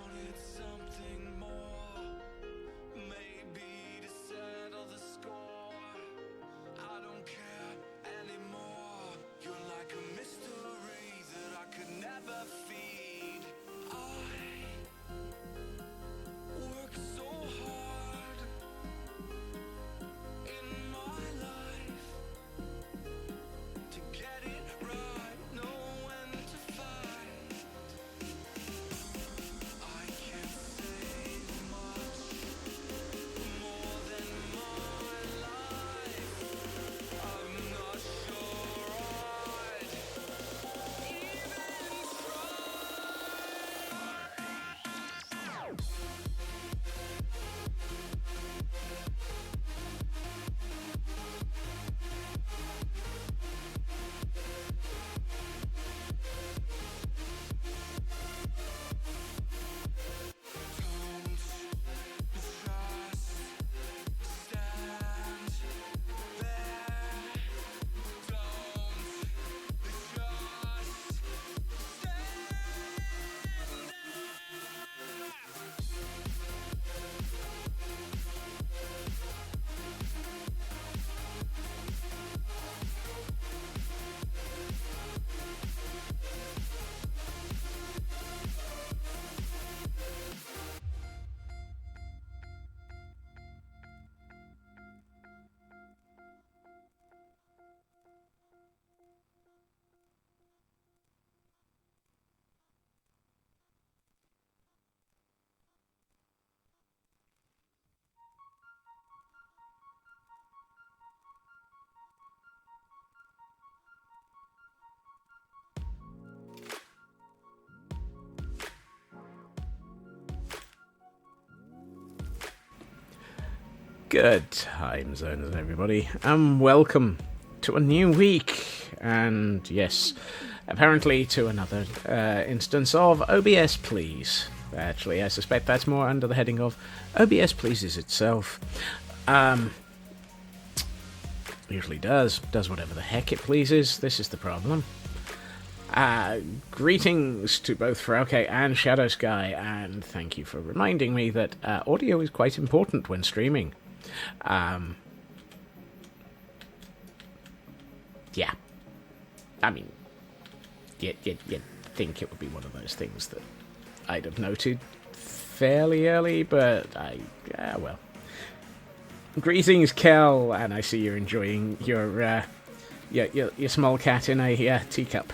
wanted something more, maybe to settle the score. I don't care anymore. You're like a mystery that I could never feed. I work so hard in my life to get it right, know when to fight. I can't say much more than my life. I'm not sure I'd even Good times, owners, everybody, and welcome to a new week, and yes, apparently to another instance of OBS Please. Actually, I suspect that's more under the heading of OBS Pleases itself. Usually does whatever the heck it pleases. This is the problem. Greetings to both Frauke and Shadow Sky, and thank you for reminding me that audio is quite important when streaming. Yeah. I mean, you'd think it would be one of those things that I'd have noted fairly early, but well. Greetings, Kel, and I see you're enjoying your small cat in a teacup.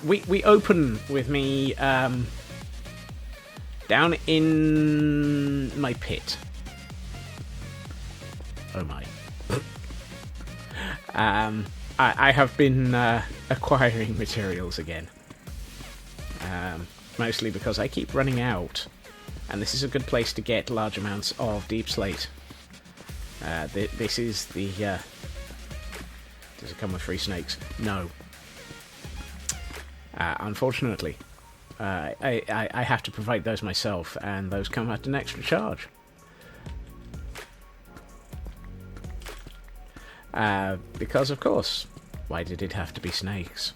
We open with me down in my pit. Oh my. I have been acquiring materials again. Mostly because I keep running out. And this is a good place to get large amounts of deep slate. This is the... does it come with free snakes? No. Unfortunately. I have to provide those myself, and those come at an extra charge. Because, of course, why did it have to be snakes?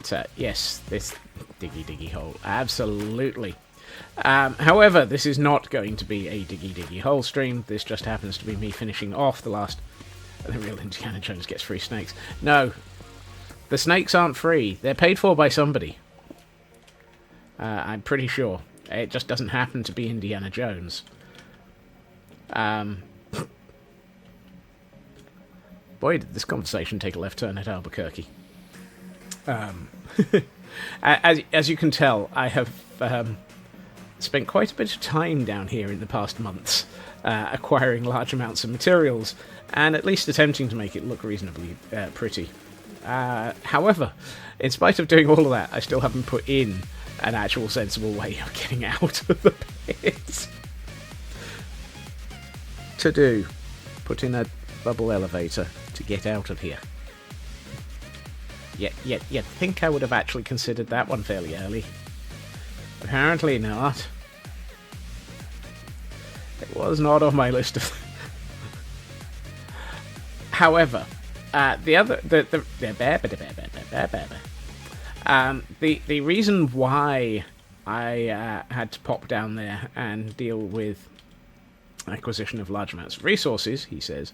But, yes, this diggy hole, absolutely. However, this is not going to be a diggy hole stream. This just happens to be me finishing off the last... The real Indiana Jones gets free snakes. No, the snakes aren't free. They're paid for by somebody. I'm pretty sure. It just doesn't happen to be Indiana Jones. Boy, did this conversation take a left turn at Albuquerque. As you can tell, I have spent quite a bit of time down here in the past months, acquiring large amounts of materials, and at least attempting to make it look reasonably pretty. However, in spite of doing all of that, I still haven't put in an actual sensible way of getting out of the pit. Put in a bubble elevator to get out of here. You'd think I would have actually considered that one fairly early. Apparently not. It was not on my list of... However, the reason why I had to pop down there and deal with acquisition of large amounts of resources, he says,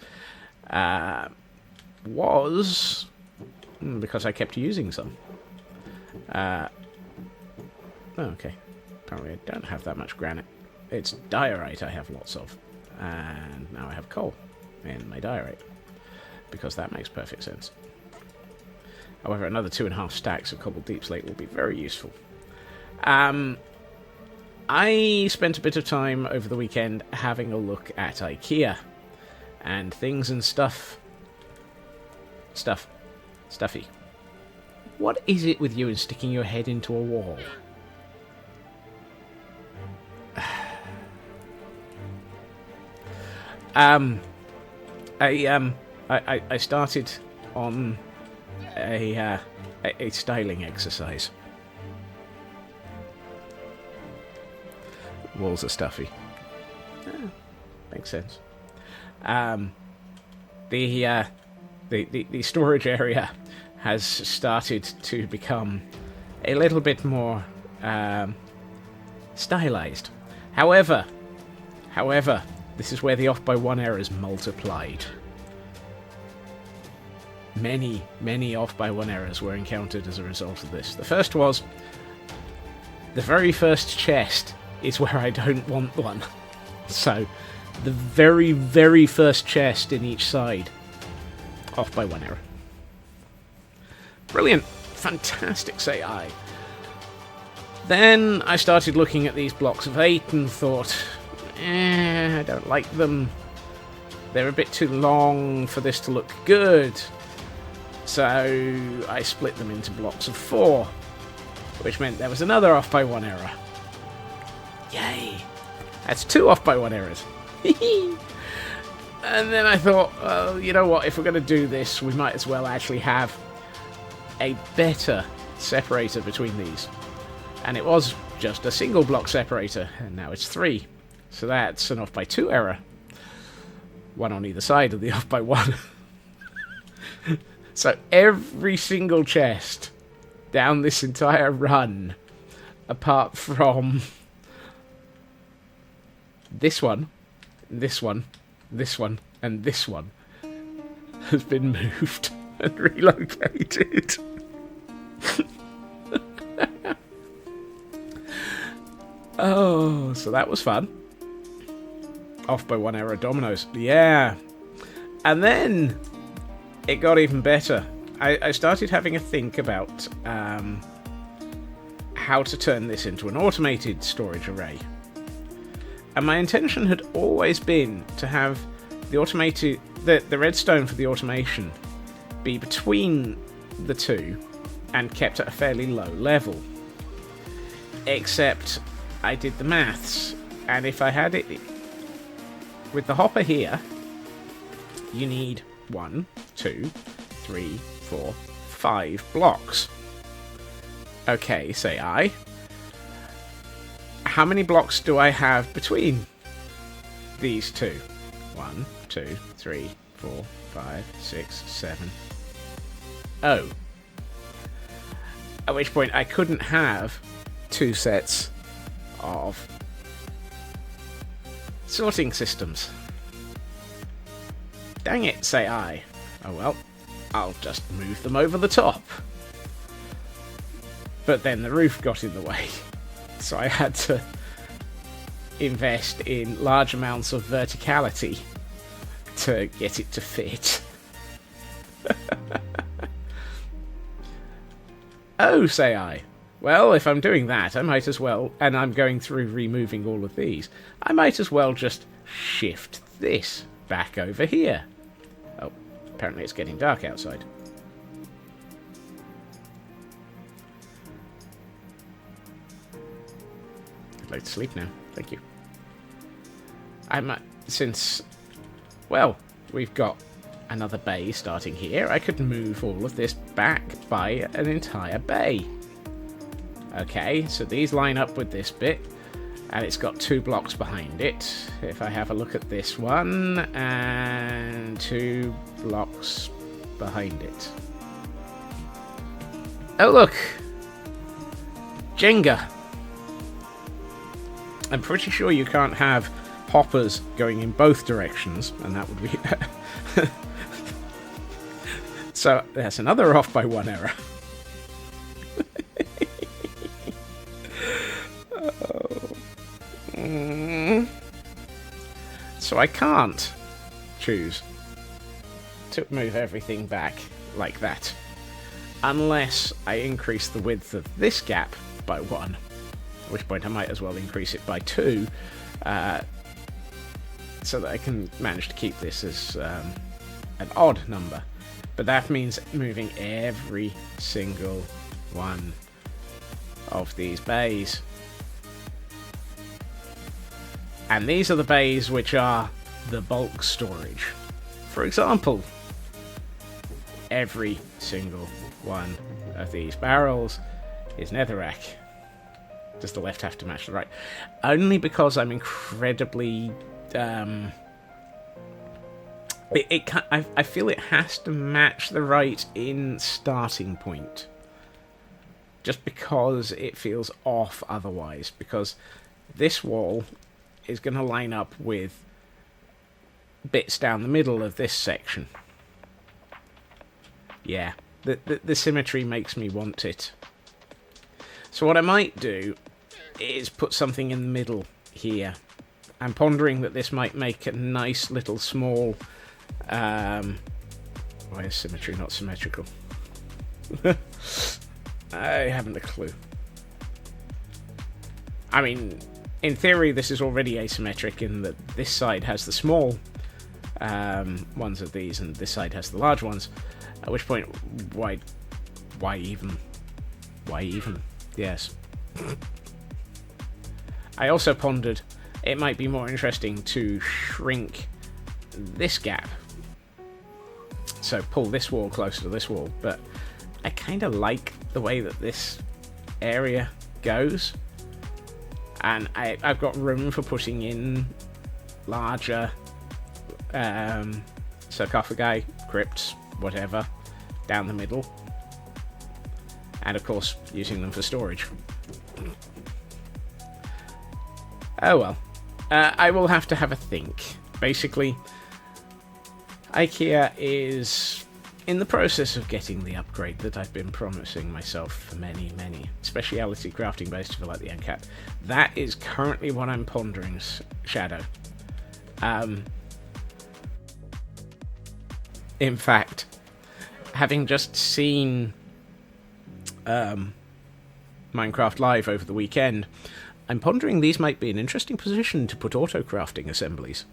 was because I kept using some. Okay. Apparently I don't have that much granite. It's diorite I have lots of. And now I have coal in my diorite. Because that makes perfect sense. However, another 2.5 stacks of cobbled deep slate will be very useful. I spent a bit of time over the weekend having a look at IKEA. And things and stuff. Stuffy. What is it with you and sticking your head into a wall? I started on a styling exercise. Walls are stuffy. Makes sense. The storage area has started to become a little bit more stylized. However, this is where the off by 1 errors multiplied. Many off by 1 errors were encountered as a result of this. The first was the very first chest is where I don't want one. So the very first chest in each side, off by 1 error. Brilliant. Fantastic, say I. Then I started looking at these blocks of 8 and thought, I don't like them. They're a bit too long for this to look good. So I split them into blocks of 4, which meant there was another off by 1 error. Yay! That's 2 off by 1 errors. And then I thought, well, you know what, if we're going to do this, we might as well actually have a better separator between these. And it was just a single block separator, and now it's 3. So that's an off by 2 error. 1 on either side of the off by 1. So every single chest down this entire run, apart from this one, this one, this one, and this one, has been moved and relocated. Oh, so that was fun. Off by 1 error dominoes. Yeah. And then it got even better. I started having a think about how to turn this into an automated storage array. And my intention had always been to have the redstone for the automation be between the two and kept at a fairly low level. Except I did the maths, and if I had it with the hopper here, you need 1, 2, 3, 4, 5 blocks. Okay, say I. How many blocks do I have between these two? 1, 2, 3, 4, 5, 6, 7. Oh. At which point I couldn't have 2 sets of sorting systems. Dang it, say I. Oh well, I'll just move them over the top. But then the roof got in the way, so I had to invest in large amounts of verticality to get it to fit. Oh, say I. Well, if I'm doing that, I might as well, and I'm going through removing all of these, I might as well just shift this back over here. Oh, apparently it's getting dark outside. I'd like to sleep now. Thank you. Well, we've got another bay starting here, I could move all of this back by an entire bay. Okay, so these line up with this bit, And it's got 2 blocks behind it. If I have a look at this one, and 2 blocks behind it. Oh, look! Jenga! I'm pretty sure you can't have hoppers going in both directions, and that would be... So, that's another off by 1 error. So I can't choose to move everything back like that. Unless I increase the width of this gap by 1. At which point I might as well increase it by 2. So that I can manage to keep this as an odd number. But that means moving every single one of these bays. And these are the bays which are the bulk storage. For example, every single one of these barrels is netherrack. Does the left have to match the right? Only because I'm incredibly... I feel it has to match the right in starting point. Just because it feels off otherwise. Because this wall is going to line up with bits down the middle of this section. Yeah, the symmetry makes me want it. So what I might do is put something in the middle here. I'm pondering that this might make a nice little small... why is symmetry not symmetrical? I haven't a clue. I mean, in theory, this is already asymmetric in that this side has the small ones of these, and this side has the large ones. At which point, why even? Why even? Yes. I also pondered it might be more interesting to shrink this gap. So pull this wall closer to this wall, but I kind of like the way that this area goes. And I've got room for putting in larger sarcophagi, crypts, whatever, down the middle. And of course, using them for storage. Oh well. I will have to have a think. Basically, IKEA is in the process of getting the upgrade that I've been promising myself for many, speciality crafting base to fill out the end cap. That is currently what I'm pondering, Shadow. In fact, having just seen Minecraft Live over the weekend, I'm pondering these might be an interesting position to put auto-crafting assemblies.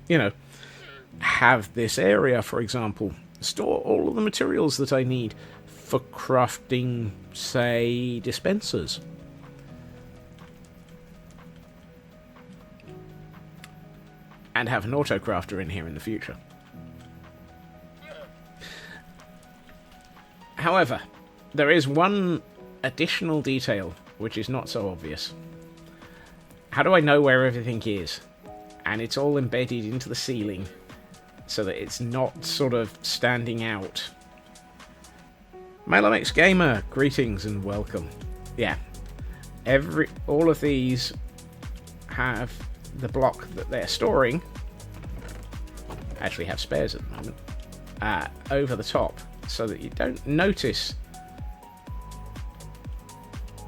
You know, have this area, for example, store all of the materials that I need for crafting, say, dispensers. And have an auto-crafter in here in the future. However, there is one additional detail which is not so obvious. How do I know where everything is? And it's all embedded into the ceiling so that it's not sort of standing out. Melomix Gamer, greetings and welcome. Yeah, all of these have the block that they're storing. Actually have spares at the moment. Over the top, so that you don't notice.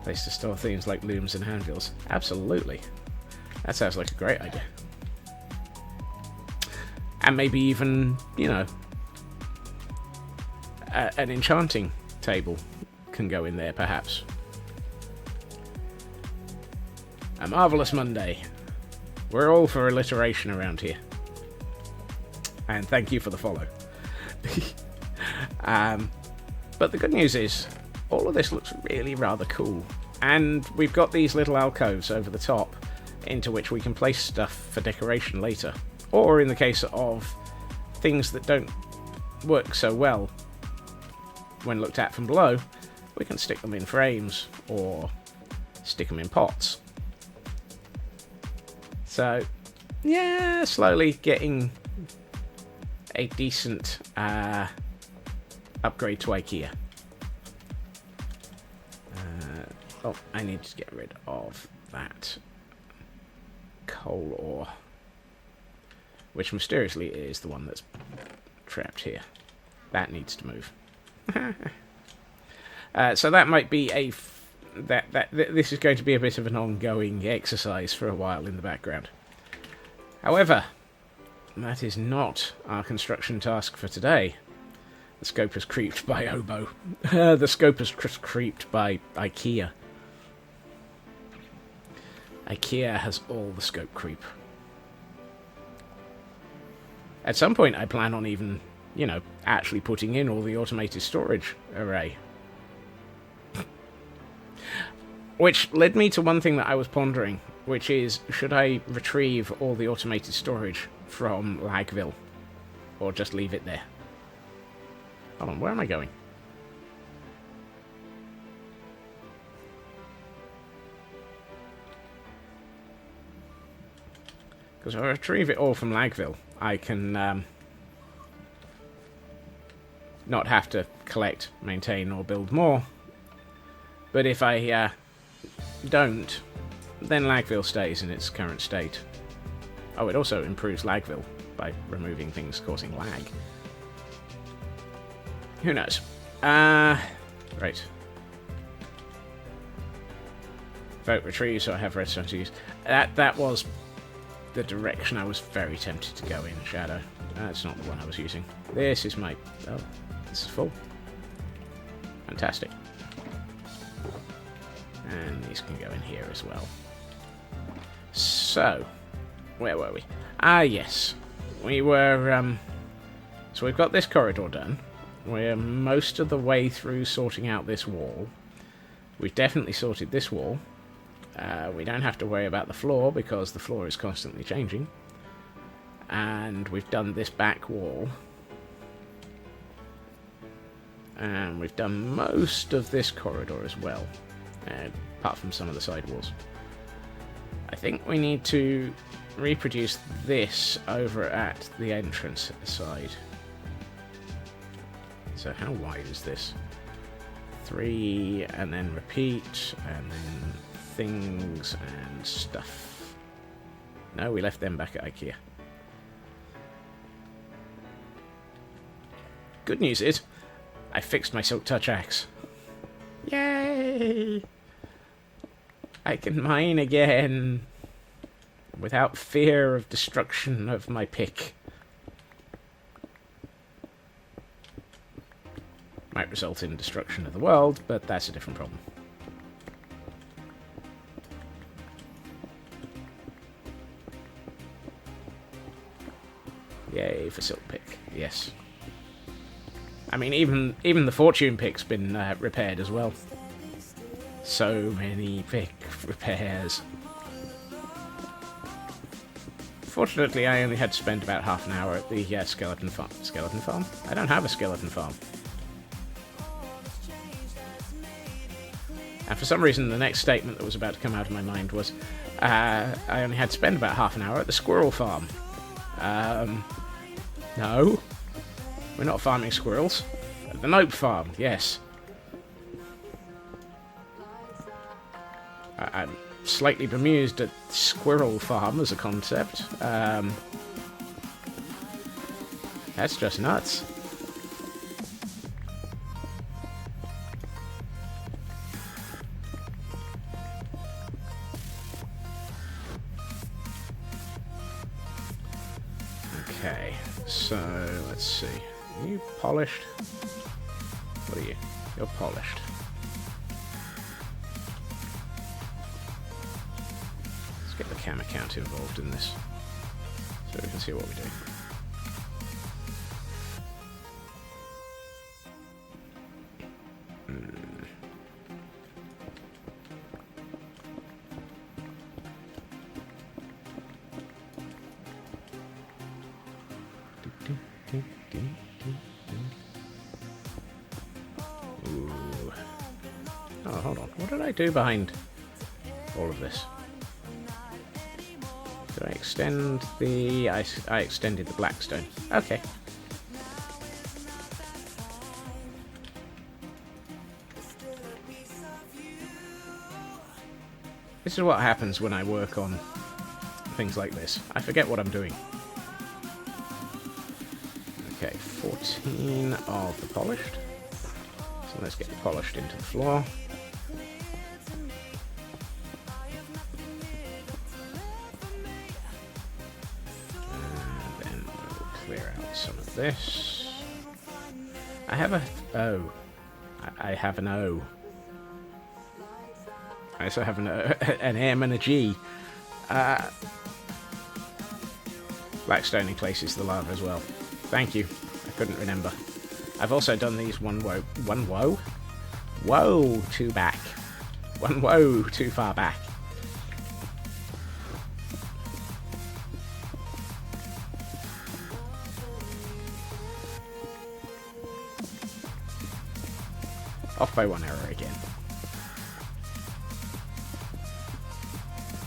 Place to store things like looms and handbills. Absolutely. That sounds like a great idea. And maybe even, you know, an enchanting table can go in there, perhaps. A marvellous Monday. We're all for alliteration around here. And thank you for the follow. But the good news is, all of this looks really rather cool. And we've got these little alcoves over the top into which we can place stuff for decoration later. Or in the case of things that don't work so well when looked at from below, we can stick them in frames or stick them in pots. So, yeah, slowly getting a decent upgrade to IKEA. Oh, I need to get rid of that coal ore, which mysteriously is the one that's trapped here. That needs to move. So that might be this is going to be a bit of an ongoing exercise for a while in the background. However, that is not our construction task for today. The scope is creeped by Obo. The scope is creeped by IKEA. IKEA has all the scope creep. At some point, I plan on even, actually putting in all the automated storage array. Which led me to one thing that I was pondering, which is, should I retrieve all the automated storage from Lagville? Or just leave it there? Hold on, where am I going? Because if I retrieve it all from Lagville, I can not have to collect, maintain, or build more. But if I don't, then Lagville stays in its current state. Oh, it also improves Lagville by removing things causing lag. Who knows? Right. Vote retrieve, so I have redstone to use. That was the direction I was very tempted to go in, Shadow. That's not the one I was using. This is my... Oh, this is full. Fantastic. And these can go in here as well. So, where were we? Ah, yes. We were... So we've got this corridor done. We're most of the way through sorting out this wall. We've definitely sorted this wall. We don't have to worry about the floor because the floor is constantly changing. And we've done this back wall. And we've done most of this corridor as well, apart from some of the side walls. I think we need to reproduce this over at the entrance side. So how wide is this? 3, and then repeat, and then things and stuff. No, we left them back at IKEA. Good news is, I fixed my Silk Touch axe. Yay! I can mine again without fear of destruction of my pick. Might result in destruction of the world, but that's a different problem. Yay for Silk Pick, yes. I mean, even the Fortune Pick's been repaired as well. So many pick repairs. Fortunately, I only had to spend about half an hour at the skeleton farm. Skeleton farm? I don't have a skeleton farm. And for some reason, the next statement that was about to come out of my mind was, I only had to spend about half an hour at the squirrel farm. No. We're not farming squirrels. At the Nope farm, yes. I'm slightly bemused at squirrel farm as a concept. That's just nuts. Okay, so let's see. Are you polished? What are you? You're polished. Let's get the cam account involved in this so we can see what we do. Ooh. Oh, hold on. What did I do behind all of this? Do I extend the... I extended the blackstone. Okay. This is what happens when I work on things like this. I forget what I'm doing. Okay, 14 of the polished. So let's get the polished into the floor. And then we'll clear out some of this. I have a O. I have an O. I also have an M and a G. Blackstone places the lava as well. Thank you. I couldn't remember. I've also done these one woe, too back. One woe too far back. Off by one error again.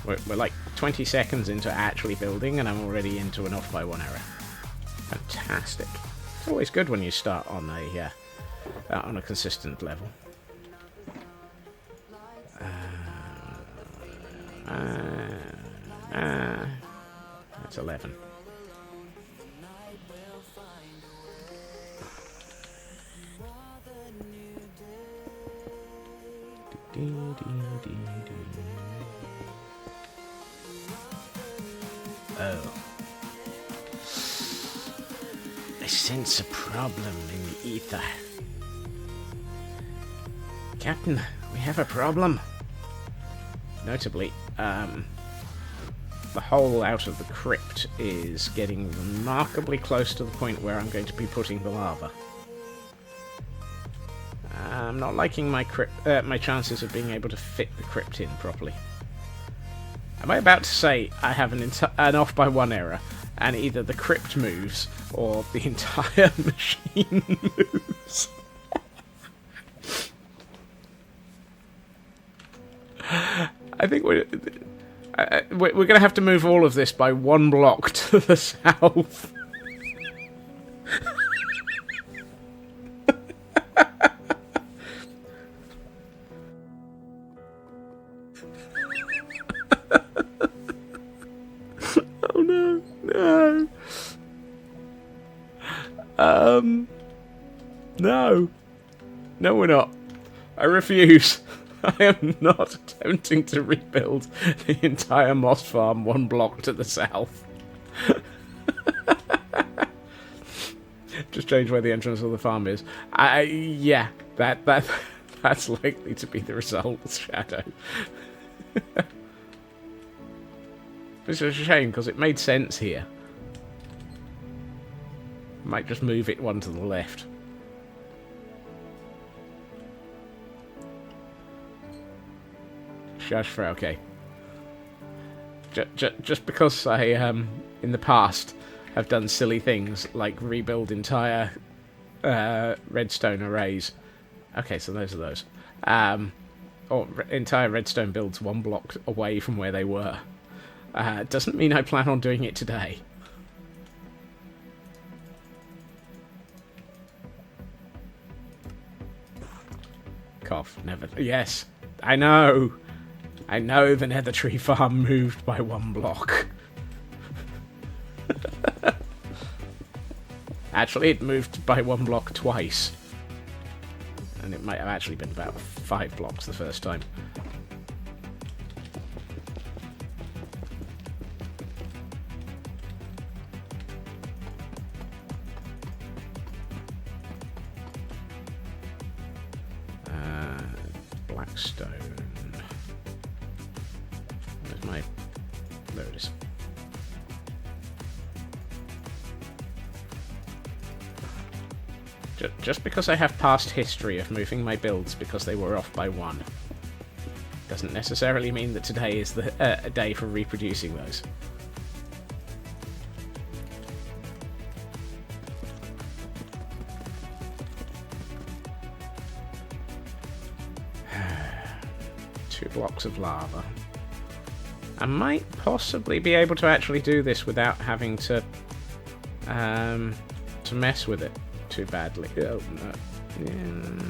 We're like 20 seconds into actually building, and I'm already into an off by one error. Fantastic. It's always good when you start on a consistent level. That's 11. Oh. I sense a problem in the ether. Captain, we have a problem. Notably, the hole out of the crypt is getting remarkably close to the point where I'm going to be putting the lava. I'm not liking my chances of being able to fit the crypt in properly. Am I about to say I have an off by one error, and either the crypt moves or the entire machine moves? I think we're going to have to move all of this by one block to the south. Oh no, no. No. No, we're not. I refuse. I am not attempting to rebuild the entire moss farm one block to the south. Just change where the entrance of the farm is. Yeah, that's likely to be the result, Shadow. It's a shame, because it made sense here. Might just move it one to the left. Shush for okay. Just because I, in the past, have done silly things like rebuild entire redstone arrays. Okay, so those are those. Or entire redstone builds one block away from where they were. Doesn't mean I plan on doing it today. Cough, never. Yes, I know. I know the Nether Tree farm moved by one block. Actually, it moved by one block twice. And it might have actually been about 5 blocks the first time. Blackstone. Where's my... There it is. Just because I have past history of moving my builds because they were off by 1 doesn't necessarily mean that today is a day for reproducing those. Two blocks of lava. I might possibly be able to actually do this without having to mess with it too badly. Oh, no. Yeah.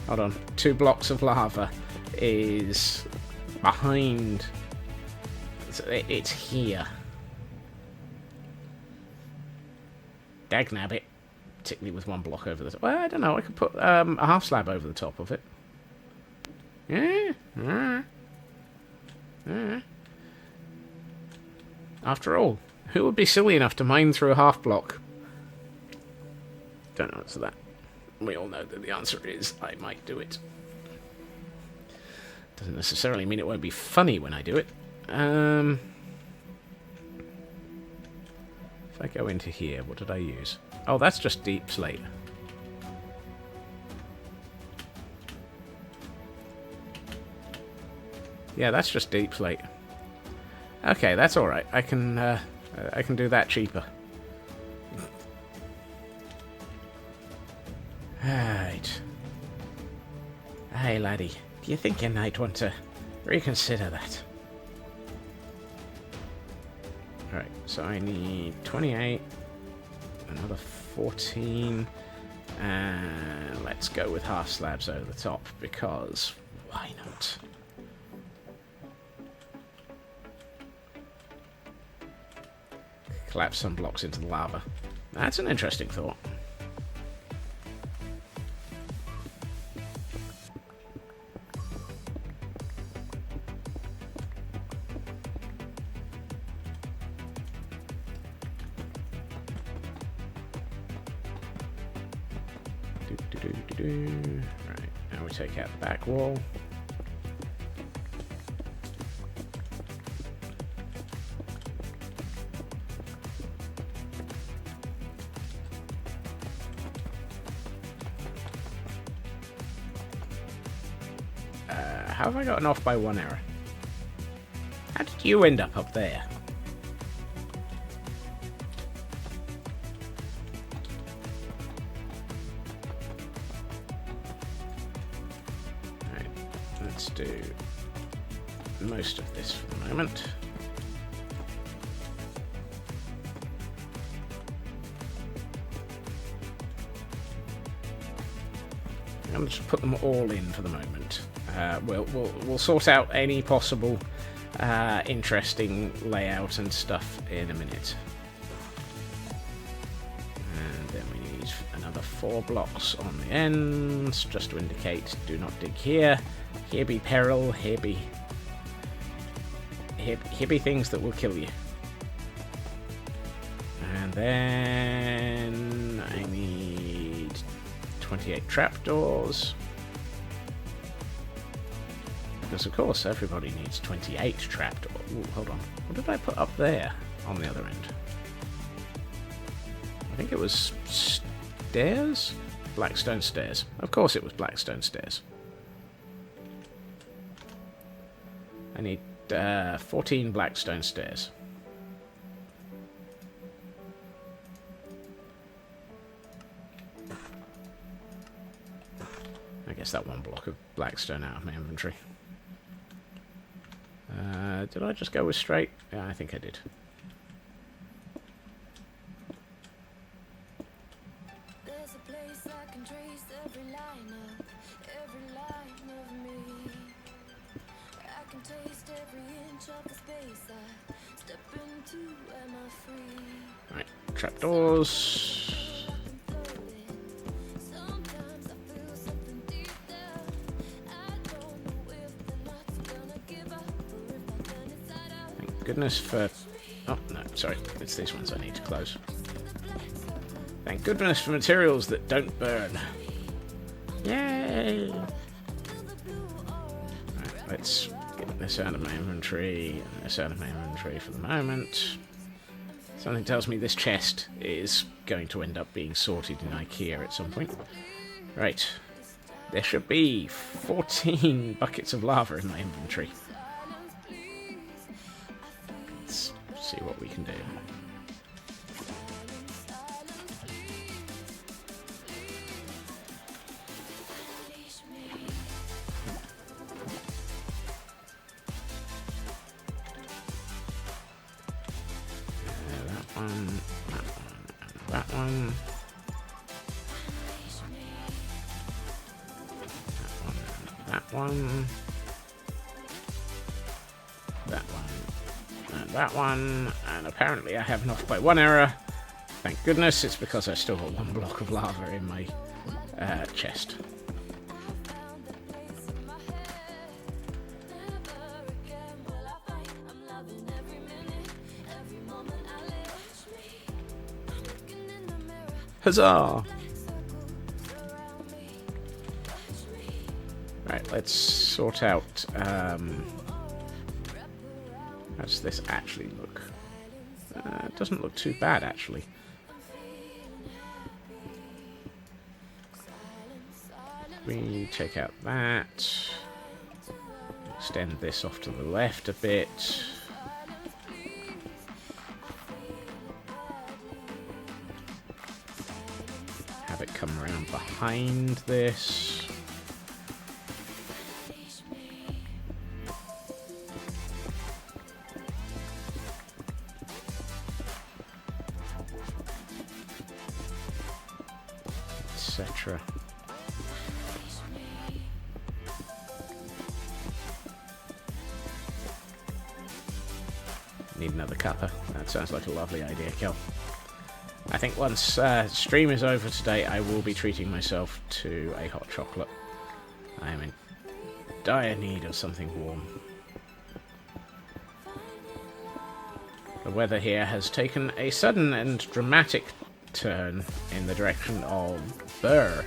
Hold on. 2 blocks of lava is behind. It's here. Dagnabbit. Particularly with 1 block over the top. Well, I don't know. I could put a half slab over the top of it. Yeah. After all, who would be silly enough to mine through a half block? Don't answer that. We all know that the answer is I might do it. Doesn't necessarily mean it won't be funny when I do it. If I go into here, what did I use? Oh, that's just deep slate. Yeah, that's just deep slate. Okay, that's all right. I can do that cheaper. Right. Hey, laddie. Do you think you might want to reconsider that? Alright, so I need 28, another 14, and let's go with half slabs over the top, because why not? Collapse some blocks into the lava. That's an interesting thought. Right, now we take out the back wall. How have I gotten off by 1 error? How did you end up there? Alright, let's do most of this for the moment. I'm going to just put them all in for the moment. We'll sort out any possible interesting layout and stuff in a minute. And then we need another 4 blocks on the ends, just to indicate do not dig here. Here be peril, here be things that will kill you. And then I need 28 trapdoors. Because of course everybody needs 28 trapdoors. Ooh, hold on. What did I put up there on the other end? I think it was stairs? Blackstone stairs. Of course it was Blackstone stairs. I need 14 Blackstone stairs. I guess that 1 block of Blackstone out of my inventory. Did I just go with straight? Yeah, I think I did. There's a place I can trace every line of me. I can taste every inch of the space I step into. Am I free? Right, trapdoors. Sometimes I feel something deep there. I don't know if the night's gonna give up or if I turn inside out. Thank goodness for... Oh, no, sorry. It's these ones I need to close. Thank goodness for materials that don't burn. Yay! Right, let's get this out of my inventory and this out of my inventory for the moment. Something tells me this chest is going to end up being sorted in IKEA at some point. Right. There should be 14 buckets of lava in my inventory. Let's see what we can do. one, that one, and that one. That one. That one. And that one. And apparently I have enough by one error. Thank goodness, it's because I still got one block of lava in my chest. Huzzah! Right, let's sort out, how does this actually look? It doesn't look too bad, actually. We take out that. Extend this off to the left a bit. Have it come around behind this. Etc. Need another cuppa. That sounds like a lovely idea, Kel. I think once stream is over today, I will be treating myself to a hot chocolate. I am in dire need of something warm. The weather here has taken a sudden and dramatic turn in the direction of burr.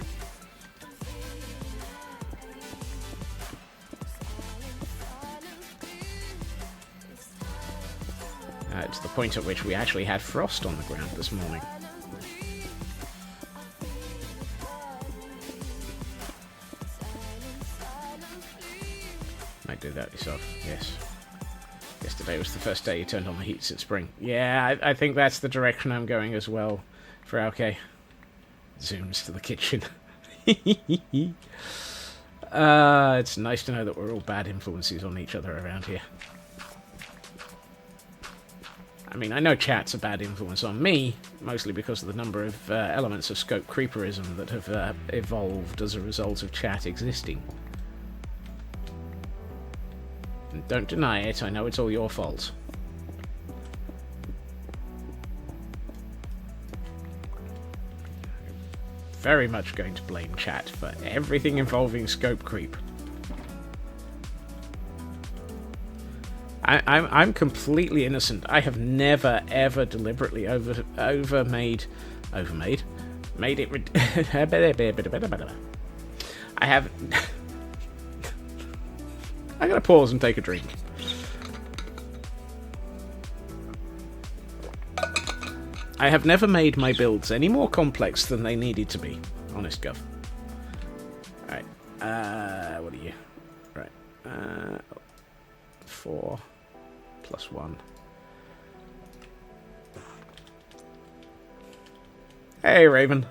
To the point at which we actually had frost on the ground this morning. Might do that yourself, yes. Yesterday was the first day you turned on the heat since spring. Yeah, I think that's the direction I'm going as well for okay. Zooms to the kitchen. It's nice to know that we're all bad influences on each other around here. I mean, I know chat's a bad influence on me, mostly because of the number of elements of scope creeperism that have evolved as a result of chat existing. And don't deny it, I know it's all your fault. Very much going to blame chat for everything involving scope creep. I'm completely innocent. I have never ever deliberately made it. I have. I'm gonna pause and take a drink. I have never made my builds any more complex than they needed to be. Honest Gov. Alright. What are you? Right. 4 plus 1. Hey, Raven.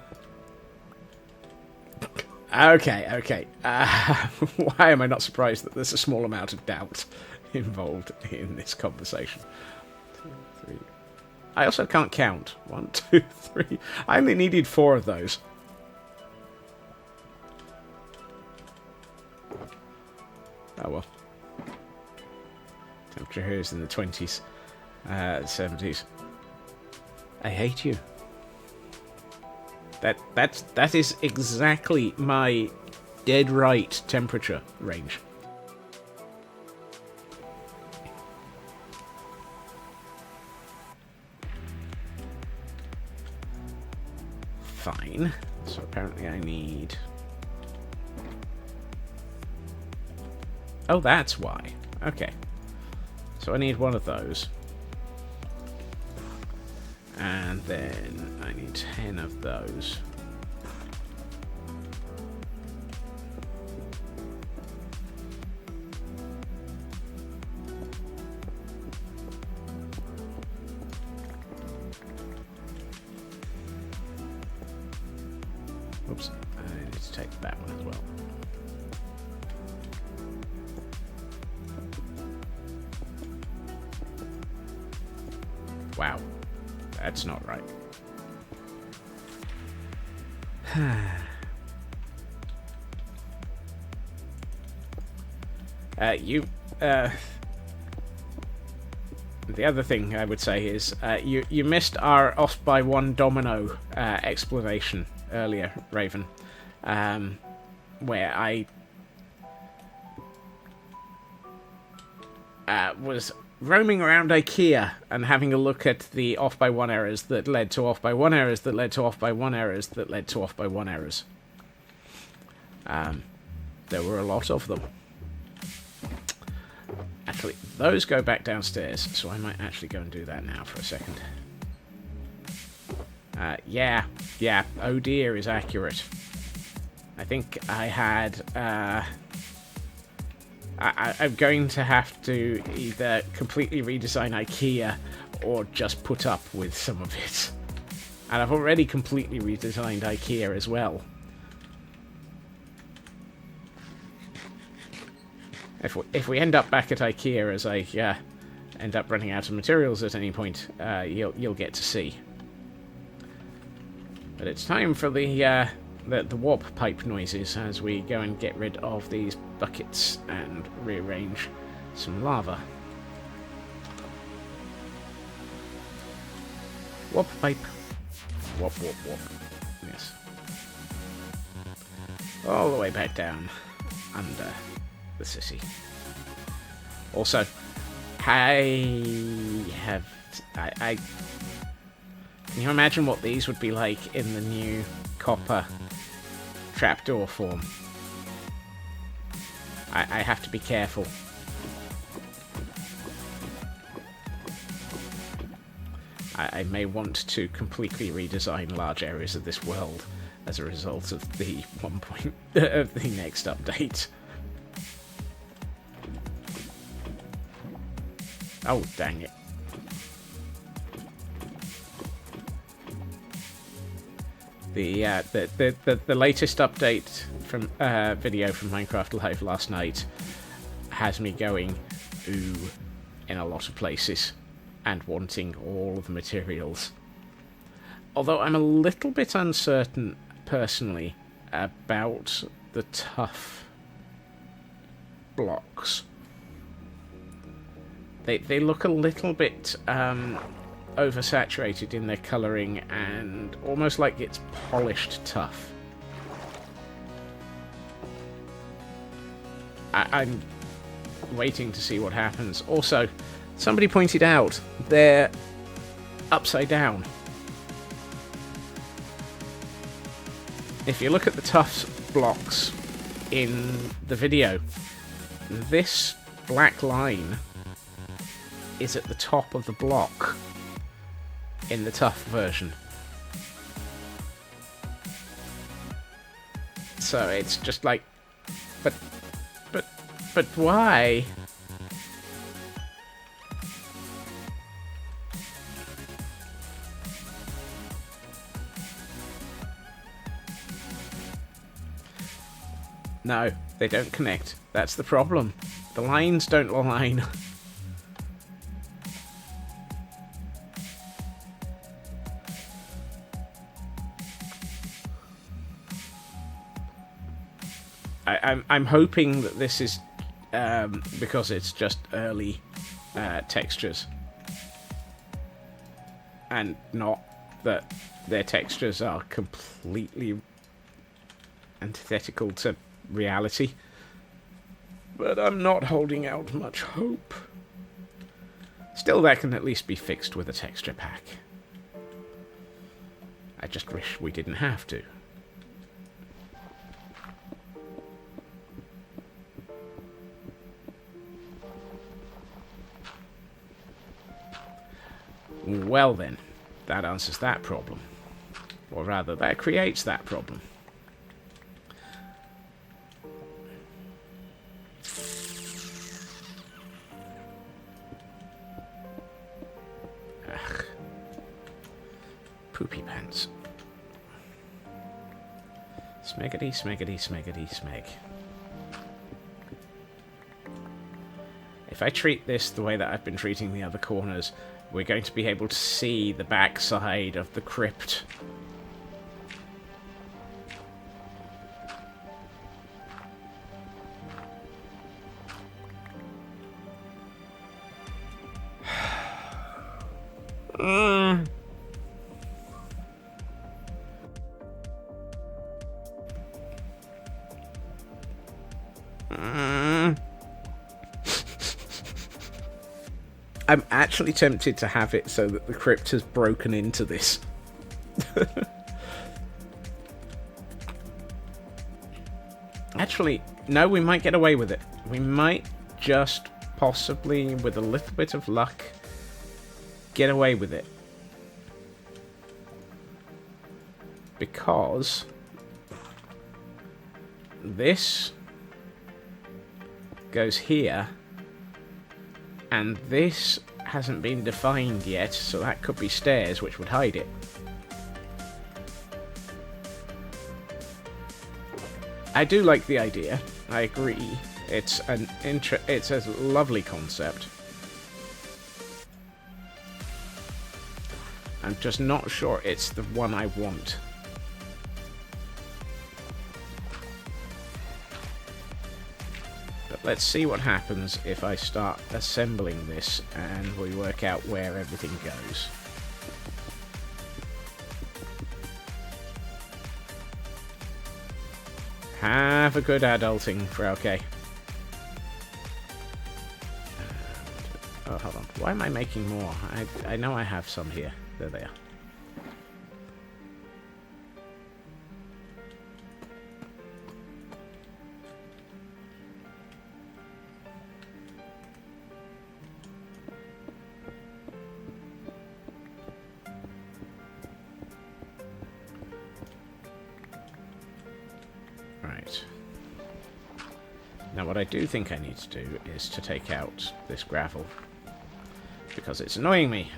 Okay. Why am I not surprised that there's a small amount of doubt involved in this conversation? 2, 3. I also can't count. 1, 2, 3. I only needed 4 of those. Oh well. Temperature here is in the 20s, 70s. I hate you. That is exactly my dead right temperature range. Fine. So apparently I need... Oh, that's why. Okay. So I need one of those. And then I need 10 of those. Oops, I need to take that one as well. Wow. That's not right. The other thing I would say is you missed our off by one domino explanation earlier, Raven, where I was roaming around IKEA and having a look at the off by one errors that led to off by one errors that led to off by one errors that led to off by one errors. There were a lot of them. Actually, those go back downstairs, so I might actually go and do that now for a second. Yeah, oh dear is accurate. I think I had... I'm going to have to either completely redesign IKEA or just put up with some of it. And I've already completely redesigned IKEA as well. If we end up back at IKEA as I end up running out of materials at any point, you'll get to see. But it's time for the warp pipe noises as we go and get rid of these buckets and rearrange some lava. Warp pipe. Warp, warp, warp. Yes. All the way back down under the sissy. Also, can you imagine what these would be like in the new copper trapdoor form? I have to be careful. I may want to completely redesign large areas of this world as a result of the of the next update. Oh, dang it. The latest update from video from Minecraft Live last night has me going ooh in a lot of places and wanting all of the materials. Although I'm a little bit uncertain personally about the tough blocks. They look a little bit oversaturated in their colouring and almost like it's polished tough. I'm waiting to see what happens. Also, somebody pointed out they're upside down. If you look at the tough blocks in the video, this black line is at the top of the block in the tough version. So it's just like, but why? No, they don't connect. That's the problem. The lines don't align. I'm hoping that this is because it's just early textures, and not that their textures are completely antithetical to reality. But I'm not holding out much hope. Still, that can at least be fixed with a texture pack. I just wish we didn't have to. Well then, that answers that problem. Or rather, that creates that problem. Ugh. Poopy pants. Smeggity, smeggity, smeggity, smeg. If I treat this the way that I've been treating the other corners, we're going to be able to see the backside of the crypt. I'm actually tempted to have it so that the crypt has broken into this. Actually, no, we might get away with it. We might just possibly, with a little bit of luck, get away with it. Because this goes here, and this hasn't been defined yet, so that could be stairs, which would hide it. I do like the idea. I agree. It's a lovely concept. I'm just not sure it's the one I want. But let's see what happens if I start assembling this and we work out where everything goes. Have a good adulting, Frauke. Oh, hold on. Why am I making more? I know I have some here. There they are. Right. Now what I do think I need to do is to take out this gravel, because it's annoying me.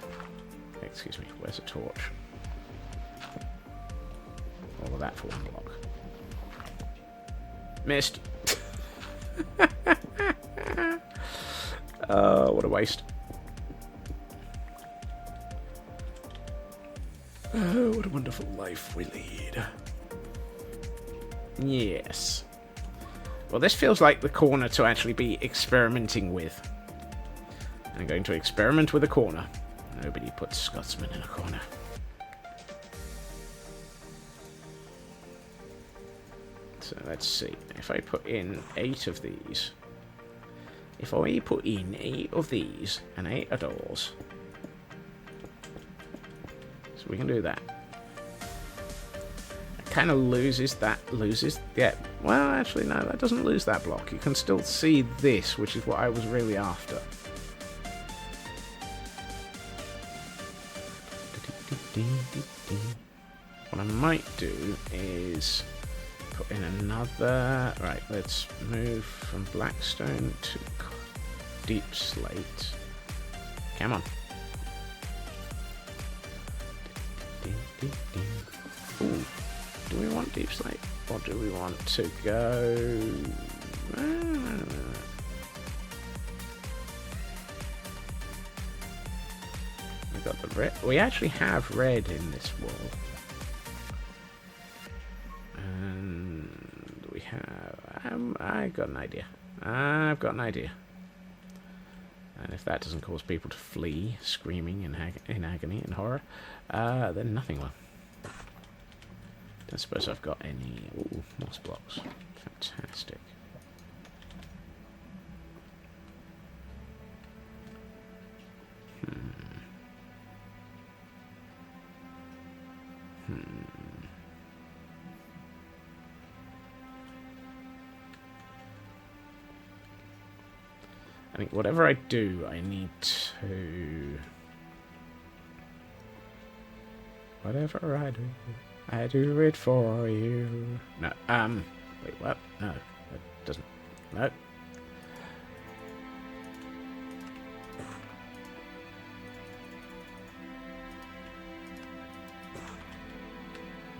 Excuse me, where's a torch? All of that for one block. Missed. Oh, what a waste. Oh, what a wonderful life we lead. Yes. Well, this feels like the corner to actually be experimenting with. I'm going to experiment with a corner. Nobody puts Scotsman in a corner. So let's see. If I put in 8 of these. If I put in 8 of these and 8 of those. So we can do that. It kind of loses. Yeah. Well, actually, no, that doesn't lose that block. You can still see this, which is what I was really after. What I might do is put in another... Right, let's move from Blackstone to Deep Slate. Come on. Ooh, do we want Deep Slate? Or do we want to go... We got the red. We actually have red in this wall. And we have... I got an idea. I've got an idea. And if that doesn't cause people to flee, screaming in agony and horror, then nothing will. Don't suppose I've got any... Ooh, moss blocks. Fantastic. I think whatever I do, I need to... Whatever I do it for you. No, wait, what? No, that doesn't... No.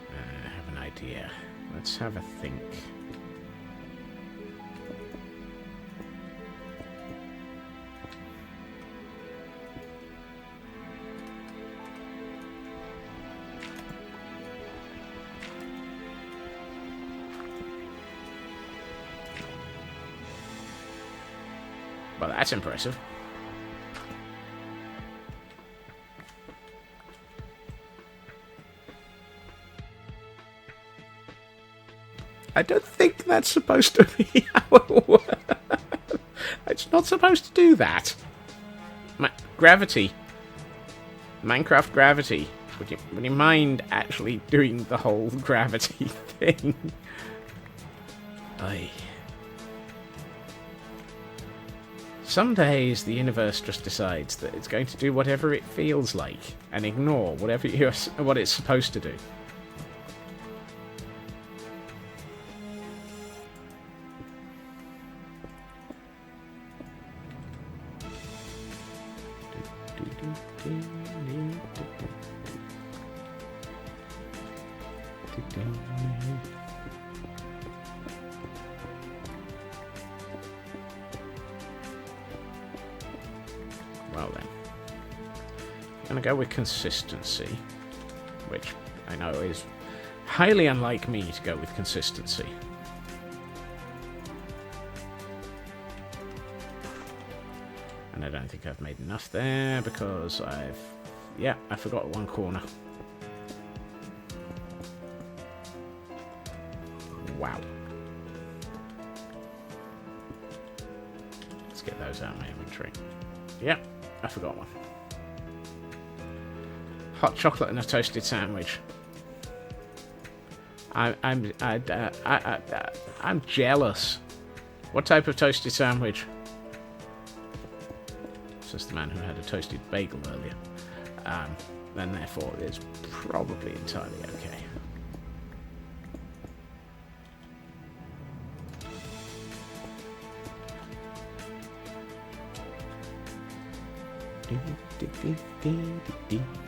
I have an idea. Let's have a think. Well, that's impressive. I don't think that's supposed to be how it works. It's not supposed to do that. Gravity. Minecraft gravity. Would you mind actually doing the whole gravity thing? Aye. Some days the universe just decides that it's going to do whatever it feels like and ignore what it's supposed to do. Well then, I'm going to go with consistency, which I know is highly unlike me to go with consistency. And I don't think I've made enough there because I forgot one corner. Wow. Let's get those out of my inventory. Yeah, I forgot one. Hot chocolate and a toasted sandwich. I'm jealous. What type of toasted sandwich? Says the man who had a toasted bagel earlier. Then therefore it's probably entirely okay.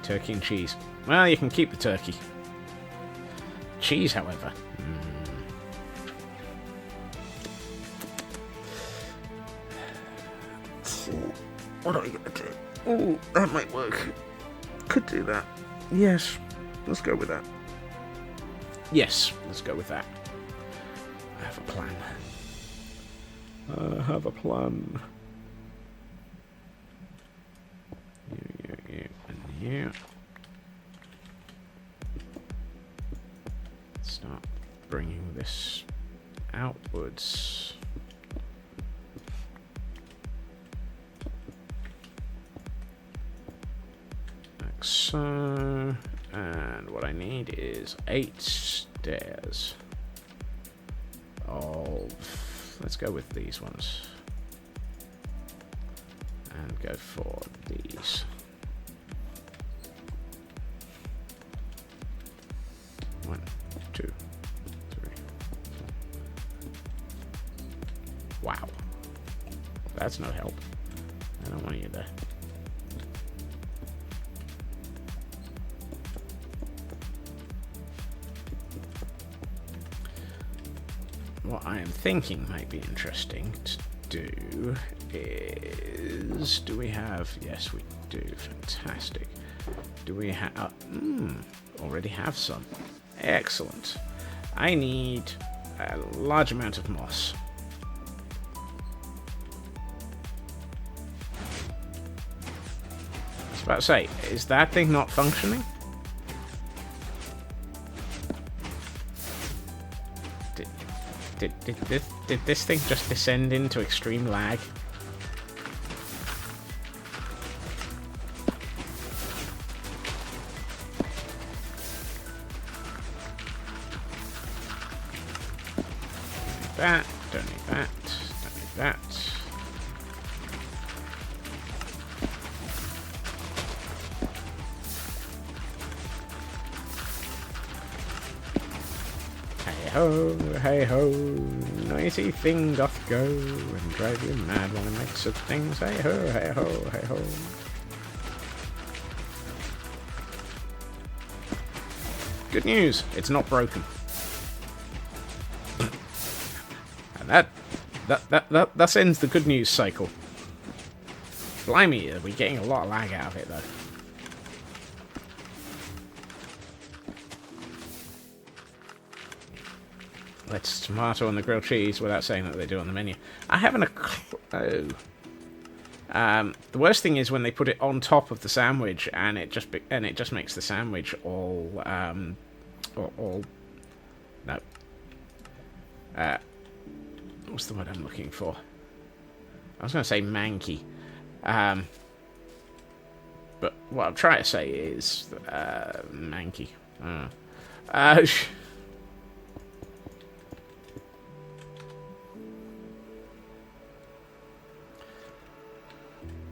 Turkey and cheese. Well, you can keep the turkey. Cheese, however. What are we going to do? Oh, that might work. Could do that. Yes, let's go with that. Yes, let's go with that. I have a plan. I have a plan. You, and you. Start bringing this outwards. Like so. And what I need is 8 stairs of... Let's go with these ones. And go for these. One, two, three, four. Wow. That's no help. I don't want you there. What I am thinking might be interesting to do is... Do we have... Yes, we do. Fantastic. Do we have... already have some. Excellent. I need a large amount of moss. I was about to say, is that thing not functioning? Did this thing just descend into extreme lag? That, don't need that, don't need that. Hey ho, noisy thing doth go, and drive you mad when it makes of things. Hey ho, hey ho, hey ho. Good news, it's not broken. And that ends the good news cycle. Blimey, we're getting a lot of lag out of it though. Let's tomato on the grilled cheese without saying that they do on the menu. I haven't The worst thing is when they put it on top of the sandwich, and it just makes the sandwich all no. What's the word I'm looking for? I was going to say manky. But what I'm trying to say is manky.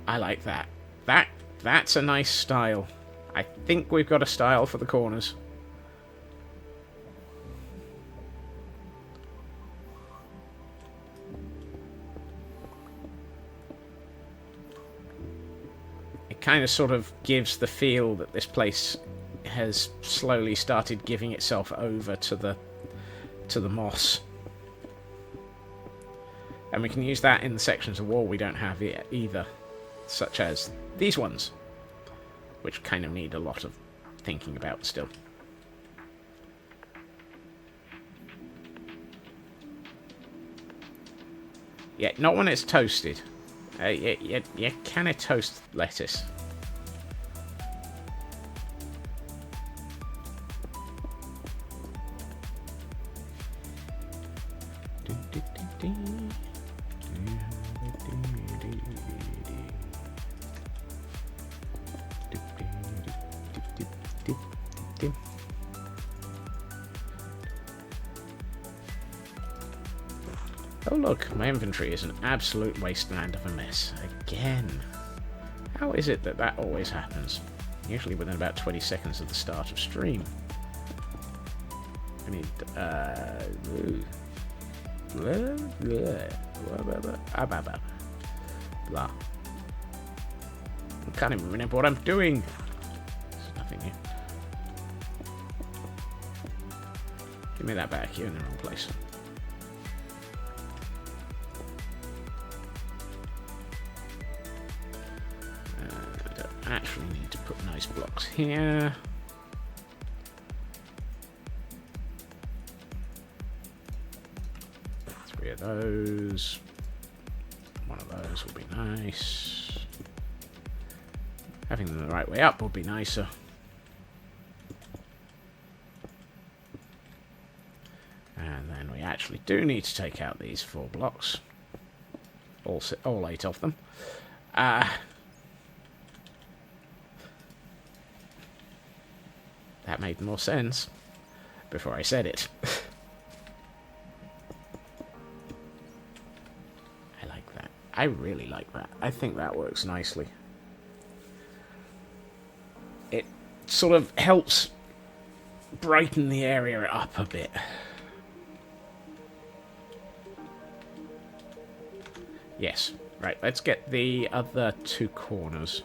I like that. That's a nice style. I think we've got a style for the corners. It kind of sort of gives the feel that this place has slowly started giving itself over to the moss. And we can use that in the sections of wall we don't have yet either, such as these ones, which kind of need a lot of thinking about still. Yeah, not when it's toasted. You can toast lettuce. Oh look, my inventory is an absolute wasteland of a mess. Again. How is it that that always happens? Usually within about 20 seconds of the start of stream. I need, blah. I can't even remember what I'm doing. There's nothing here. Give me that back, you're in the wrong place. Actually need to put nice blocks here. Three of those. One of those will be nice. Having them the right way up would be nicer. And then we actually do need to take out these 4 blocks. All 8 of them. That made more sense before I said it. I like that. I really like that. I think that works nicely. It sort of helps brighten the area up a bit. Yes. Right, let's get the other 2 corners.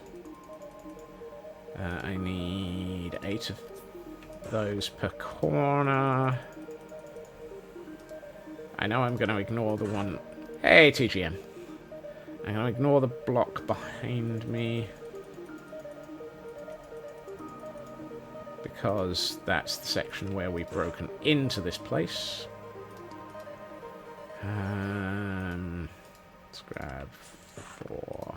I need 8 of those per corner. I know I'm going to ignore the one... Hey, TGM. I'm going to ignore the block behind me. Because that's the section where we've broken into this place. Let's grab 4.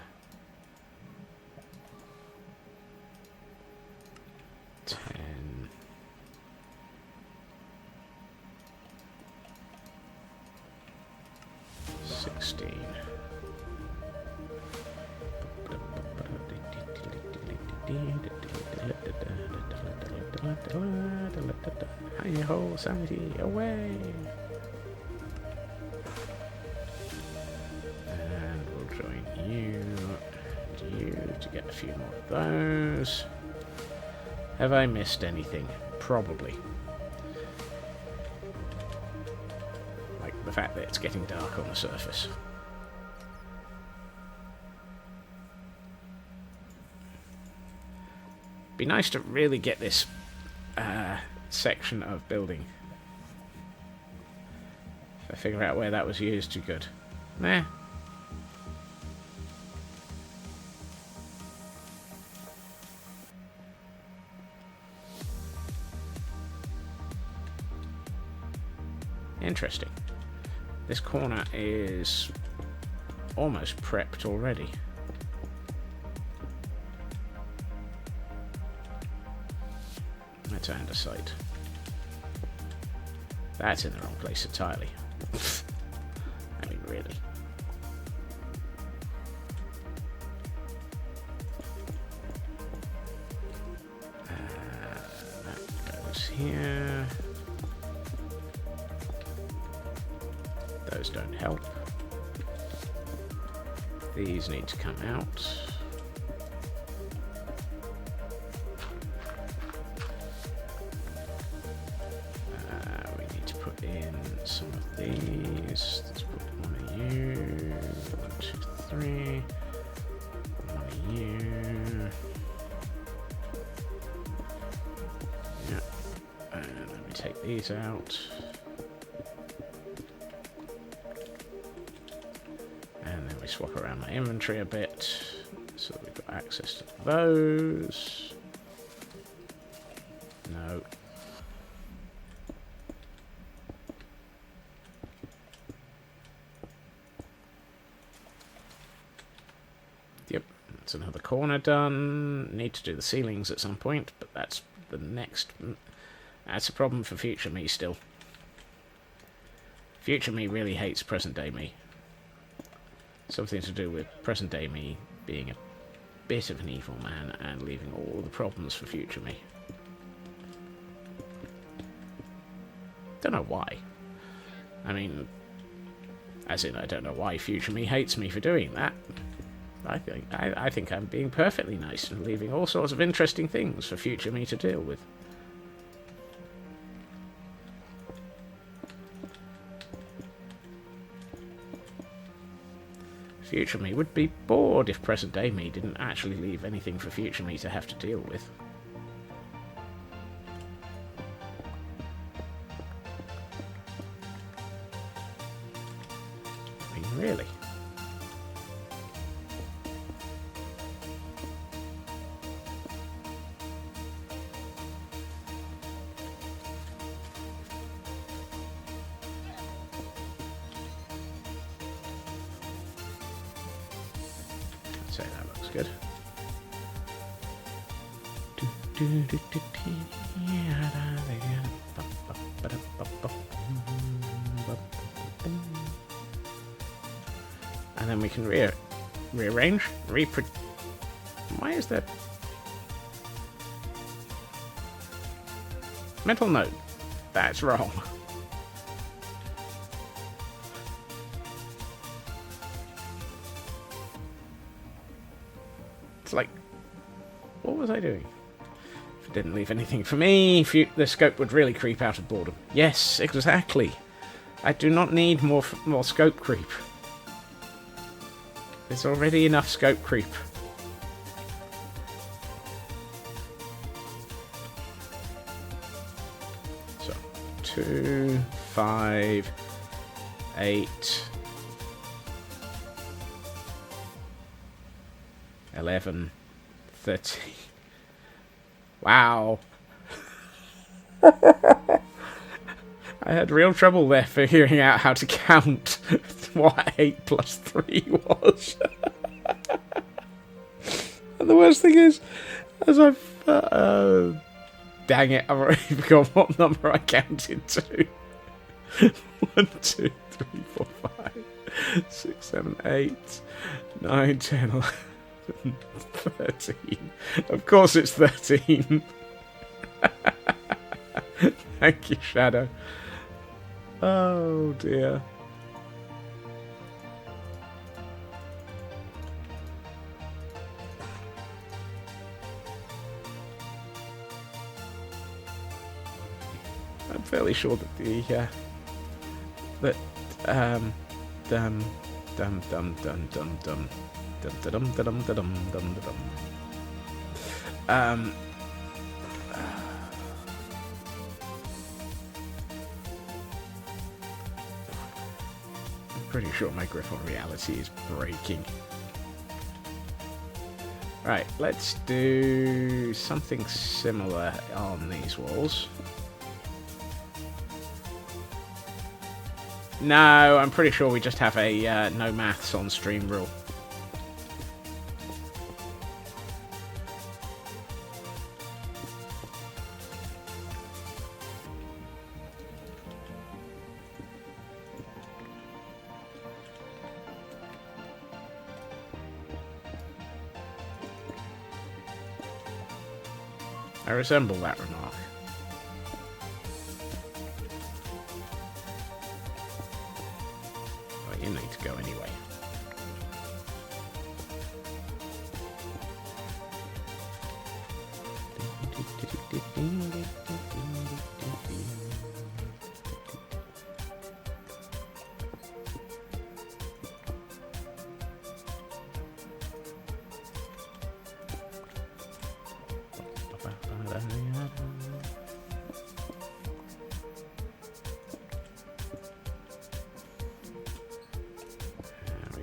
10. 16. Hi-ho, Sanity, away! And we'll join you and you to get a few more of those. Have I missed anything? Probably. Like the fact that it's getting dark on the surface. Be nice to really get this section of building. If I figure out where that was used, too good. Nah. Interesting. This corner is almost prepped already. That's andesite. That's in the wrong place entirely. I mean, really. That goes here. Those don't help. These need to come out. We need to put in some of these. Let's put one of you. 1, 2, 3. One of you. Yeah. And let me take these out. Swap around my inventory a bit so that we've got access to those. No. Yep, that's another corner done. Need to do the ceilings at some point, but that's the next. That's a problem for future me still. Future me really hates present day me. Something to do with present-day me being a bit of an evil man and leaving all the problems for future me. Don't know why. I mean, as in, I don't know why future me hates me for doing that. I think I'm being perfectly nice and leaving all sorts of interesting things for future me to deal with. Future me would be bored if present day me didn't actually leave anything for future me to have to deal with. I mean, really. So that looks good. And then we can rearrange, why is that? Mental note. That's wrong. It's like, what was I doing? If it didn't leave anything for me, the scope would really creep out of boredom. Yes, exactly. I do not need more scope creep. There's already enough scope creep. So, 2, 5, 8, 11, 13. Wow. I had real trouble there figuring out how to count what 8 plus 3 was. And the worst thing is, as I've... dang it, I've already forgotten what number I counted to. 1, 2, 3, 4, 5, 6, 7, 8, 9, 10, 11, 13. Of course it's 13. Thank you, Shadow. Oh dear. I'm fairly sure that I'm pretty sure my grip on reality is breaking. Right, let's do something similar on these walls. No, I'm pretty sure we just have a no maths on stream rule. I resemble that remark. Well, you need to go anyway.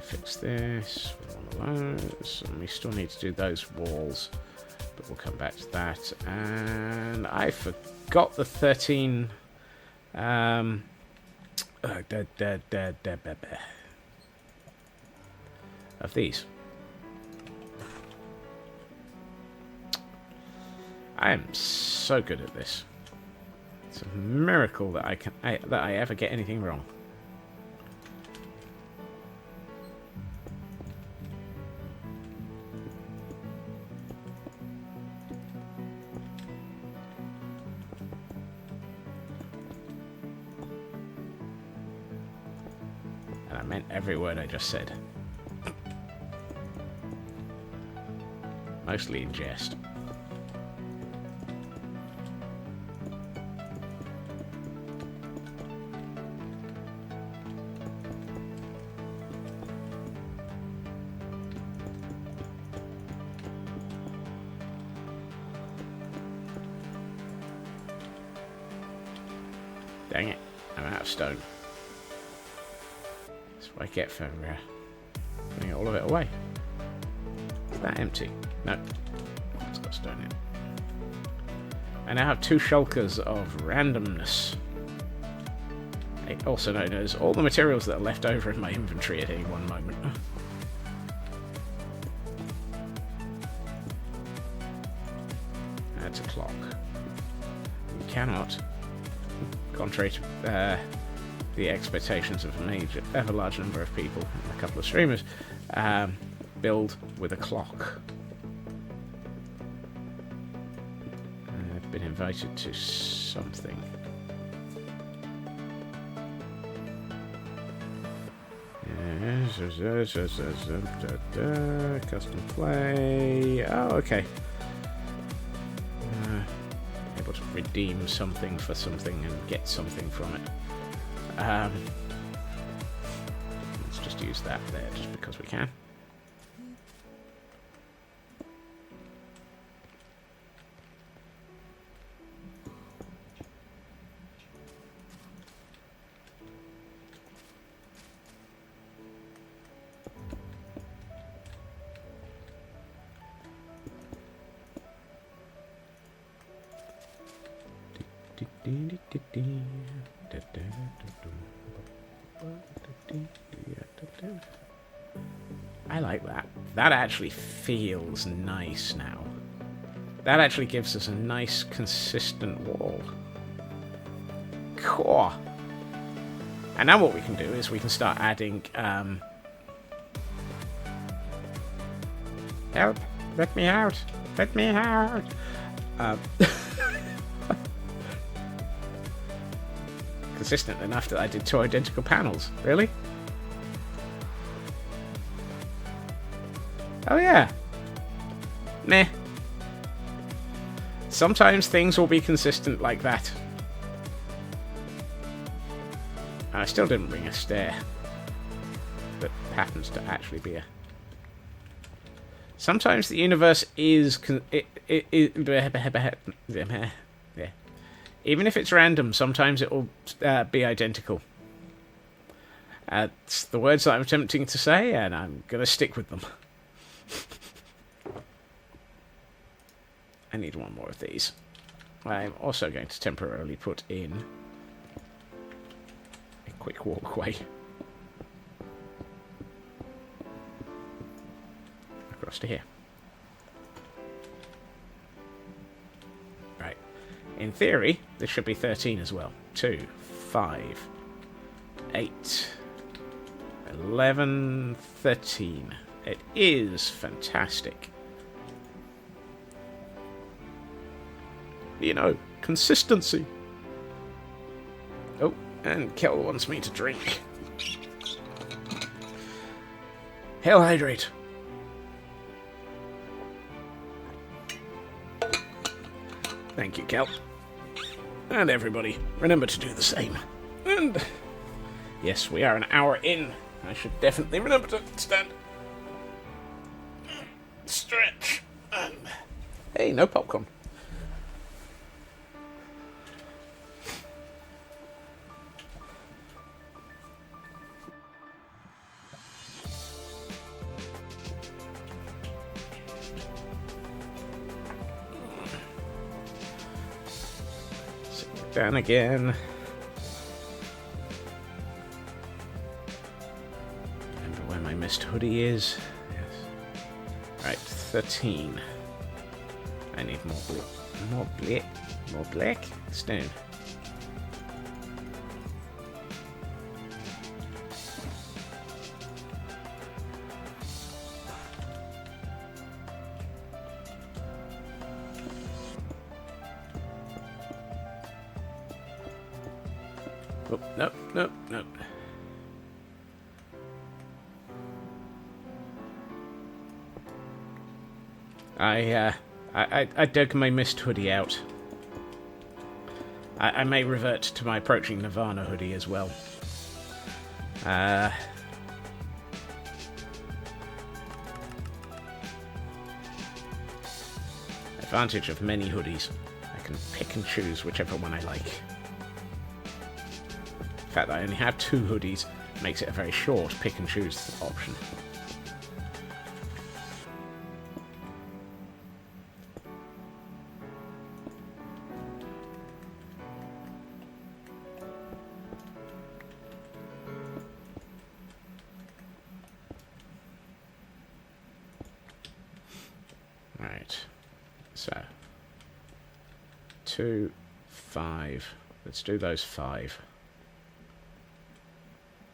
Fix this with one of those, and we still need to do those walls, but we'll come back to that. And I forgot the 13 of these. I am so good at this. It's a miracle that I ever get anything wrong. Every word I just said. Mostly in jest. Dang it, I'm out of stone. I get for putting all of it away. Is that empty? No. It's got stone in it. I now have 2 shulkers of randomness. Also known as all the materials that are left over in my inventory at any one moment. That's a clock. You cannot, contrary to the expectations of a large number of people and a couple of streamers, build with a clock. I've been invited to something. Custom play. Oh, okay. Able to redeem something for something and get something from it. Let's just use that there, just because we can. I like that. That actually feels nice now. That actually gives us a nice, consistent wall. Cool. And now what we can do is we can start adding... Help! Let me out! Let me out! Consistent enough that I did 2 identical panels. Really? Oh yeah. Meh. Sometimes things will be consistent like that. And I still didn't bring a stair. That happens to actually be a... Sometimes the universe is... Yeah. Even if it's random, sometimes it will be identical. It's the words that I'm attempting to say, and I'm going to stick with them. I need one more of these. I'm also going to temporarily put in a quick walkway across to here. Right. In theory, this should be 13 as well. 2, 5, 8, 11, 13. It is fantastic. You know, consistency. Oh, and Kel wants me to drink. Hail hydrate. Thank you, Kel. And everybody, remember to do the same. And yes, we are an hour in. I should definitely remember to stand. Stretch. Hey, no popcorn. Sit down again. Remember where my mist hoodie is. Yes. Right, 13. I need more black stone. Oh, nope. I dug my mist hoodie out. I may revert to my approaching Nirvana hoodie as well. Advantage of many hoodies. I can pick and choose whichever one I like. The fact that I only have 2 hoodies makes it a very short pick and choose option. Right, so 2, 5. Let's do those 5.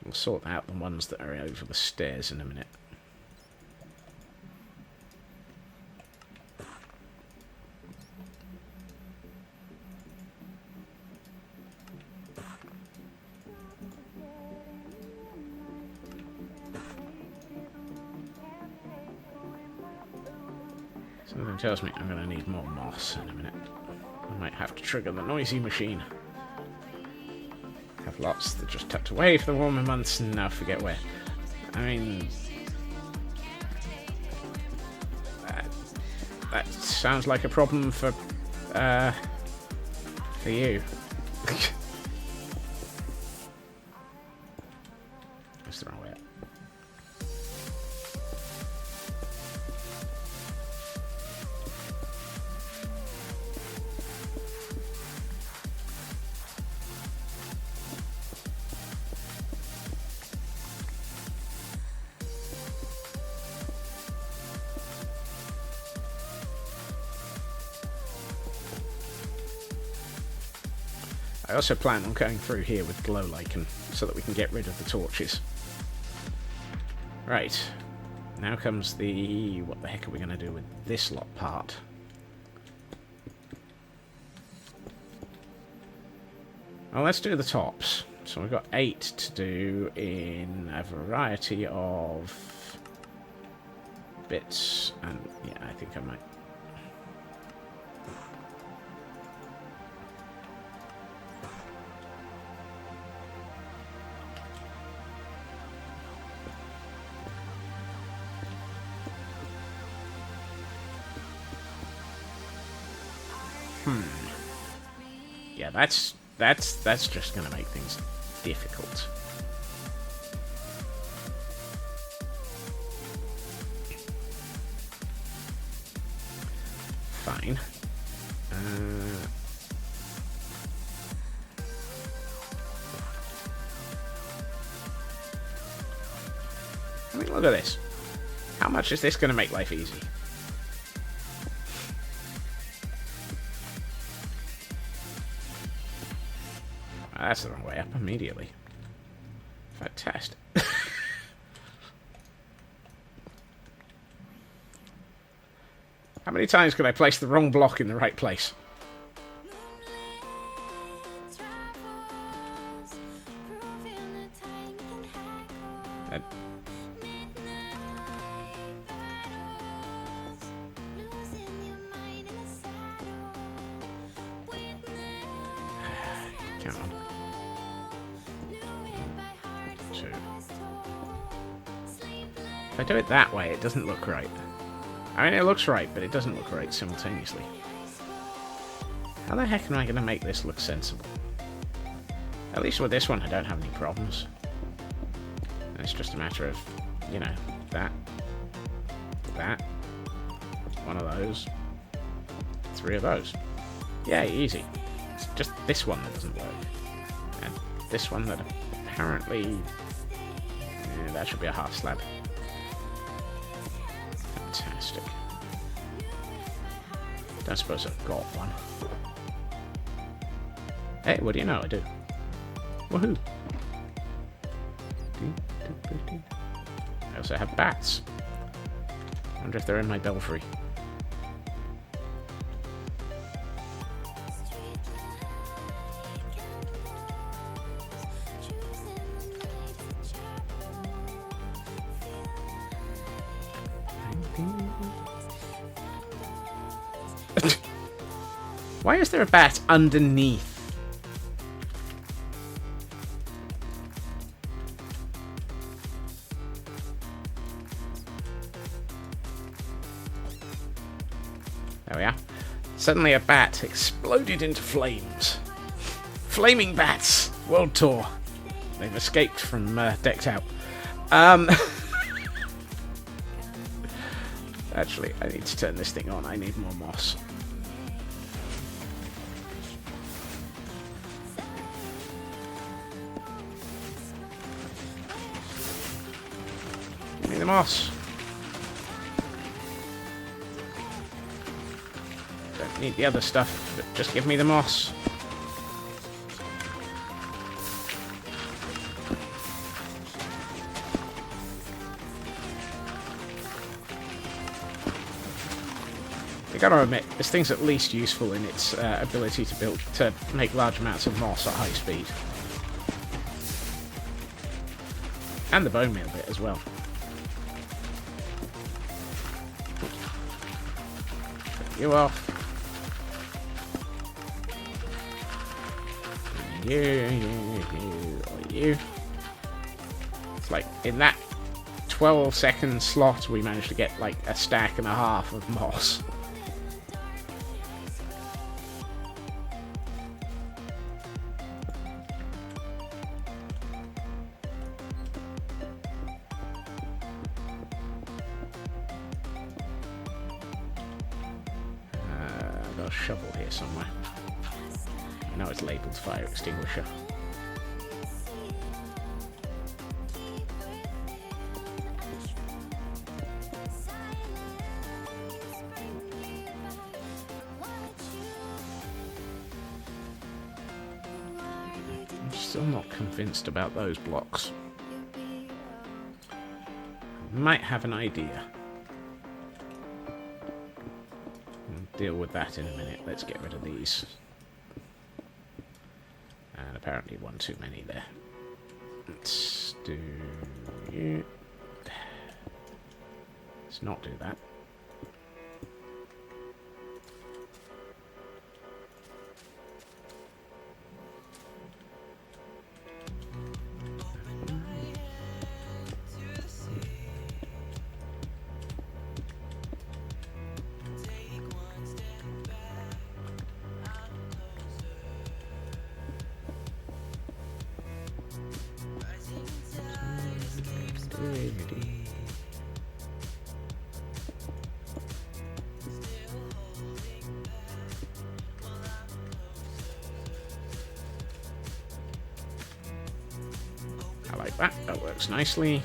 We'll sort out the ones that are over the stairs in a minute. Something tells me I'm going to need more moss in a minute. I might have to trigger the noisy machine. Have lots that just tucked away for the warmer months and now forget where. I mean, that sounds like a problem for you. That's the wrong way up. I also plan on going through here with glow lichen so that we can get rid of the torches. Right, now comes the... what the heck are we going to do with this lot part? Well, let's do the tops. So we've got 8 to do in a variety of bits, and yeah, I think I might... Yeah, that's just going to make things difficult. Fine. I mean, look at this. How much is this going to make life easy? That's the wrong way up immediately. Fantastic. How many times can I place the wrong block in the right place? Uh, come on. 2. If I do it that way, it doesn't look right. I mean, it looks right, but it doesn't look right simultaneously. How the heck am I going to make this look sensible? At least with this one, I don't have any problems. And it's just a matter of, you know, that, one of those, 3 of those. Yeah, easy. It's just this one that doesn't work. And this one that apparently... yeah, that should be a half slab. Fantastic. Don't suppose I've got one. Hey, what do you know? I do. Woohoo! I also have bats. I wonder if they're in my belfry. Why is there a bat underneath? There we are. Suddenly a bat exploded into flames. Flaming bats! World tour. They've escaped from Decked Out. Actually, I need to turn this thing on. I need more moss. Give me the moss. Don't need the other stuff, but just give me the moss. I gotta admit, this thing's at least useful in its ability to make large amounts of moss at high speed. And the bone meal bit as well. Put you off. You. It's like in that 12-second slot we managed to get like a stack and a half of moss. I've got a shovel here somewhere. I know it's labelled fire extinguisher. I'm still not convinced about those blocks. Might have an idea. We'll deal with that in a minute. Let's get rid of these. And apparently one too many there. Let's do you. Let's not do that. I like that. That works nicely.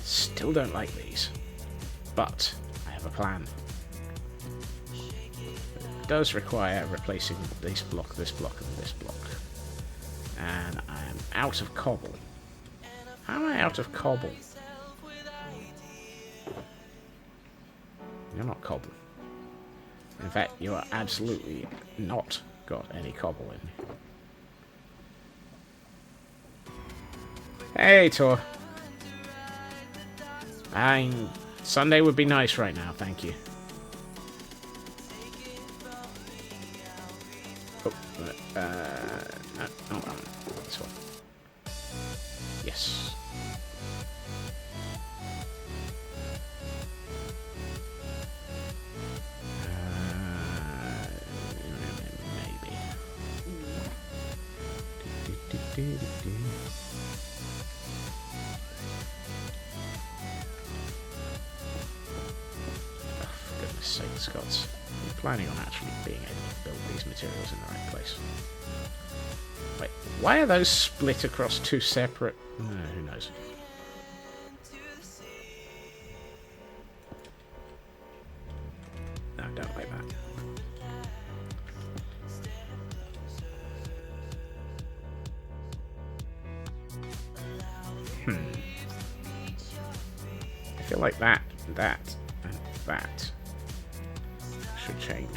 Still don't like these. But I have a plan. It does require replacing this block, and this block. And I am out of cobble. How am I out of cobble? You're not cobble. In fact, you are absolutely not got any cobble in you. Hey, Tor. Sunday would be nice right now, thank you. Oh, no, hold on. This one. Yes. Maybe. Oh, for goodness sake, Scots. I'm planning on actually being able to build these materials in the right place. Wait, why are those split across two separate... who knows? No, don't like that. I feel like that, and that should change.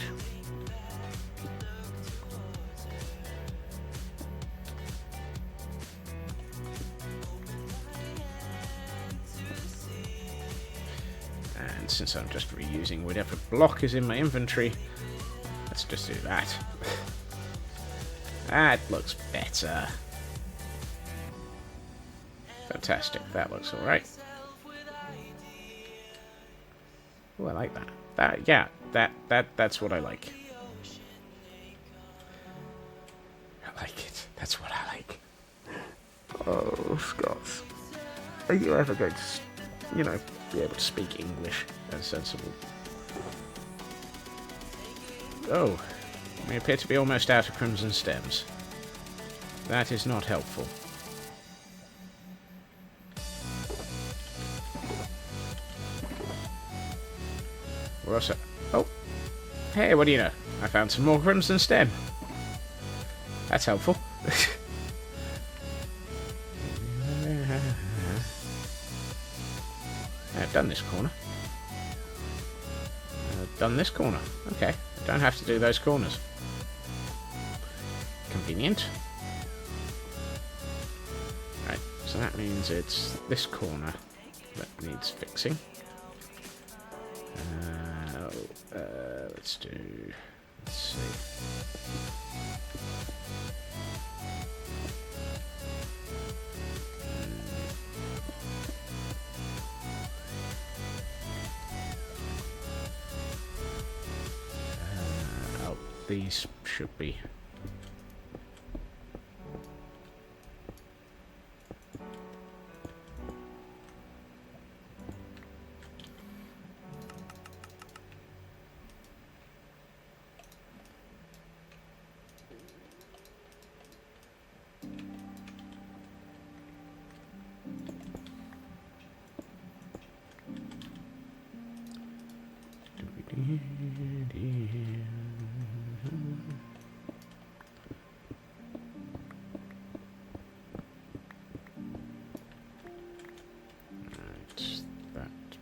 And since I'm just reusing whatever block is in my inventory, let's just do that. That looks better. Fantastic, that looks alright. Oh, I like that. That's what I like. I like it. That's what I like. Oh, Scots. Are you ever going to, be able to speak English as sensible? Oh, we appear to be almost out of crimson stems. That is not helpful. We're also... Oh! Hey, what do you know? I found some more crimson stem. That's helpful. I've done this corner. I've done this corner. Okay, I don't have to do those corners. Convenient. Right, so that means it's this corner that needs fixing. Let's see. These should be.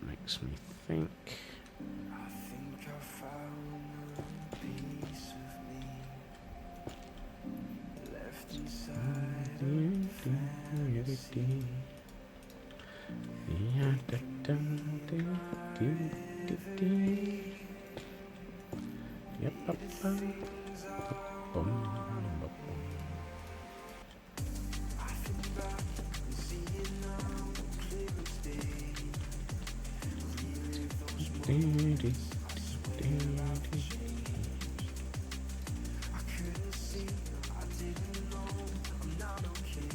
Makes me think. I think I found a piece of me left inside a fantasy.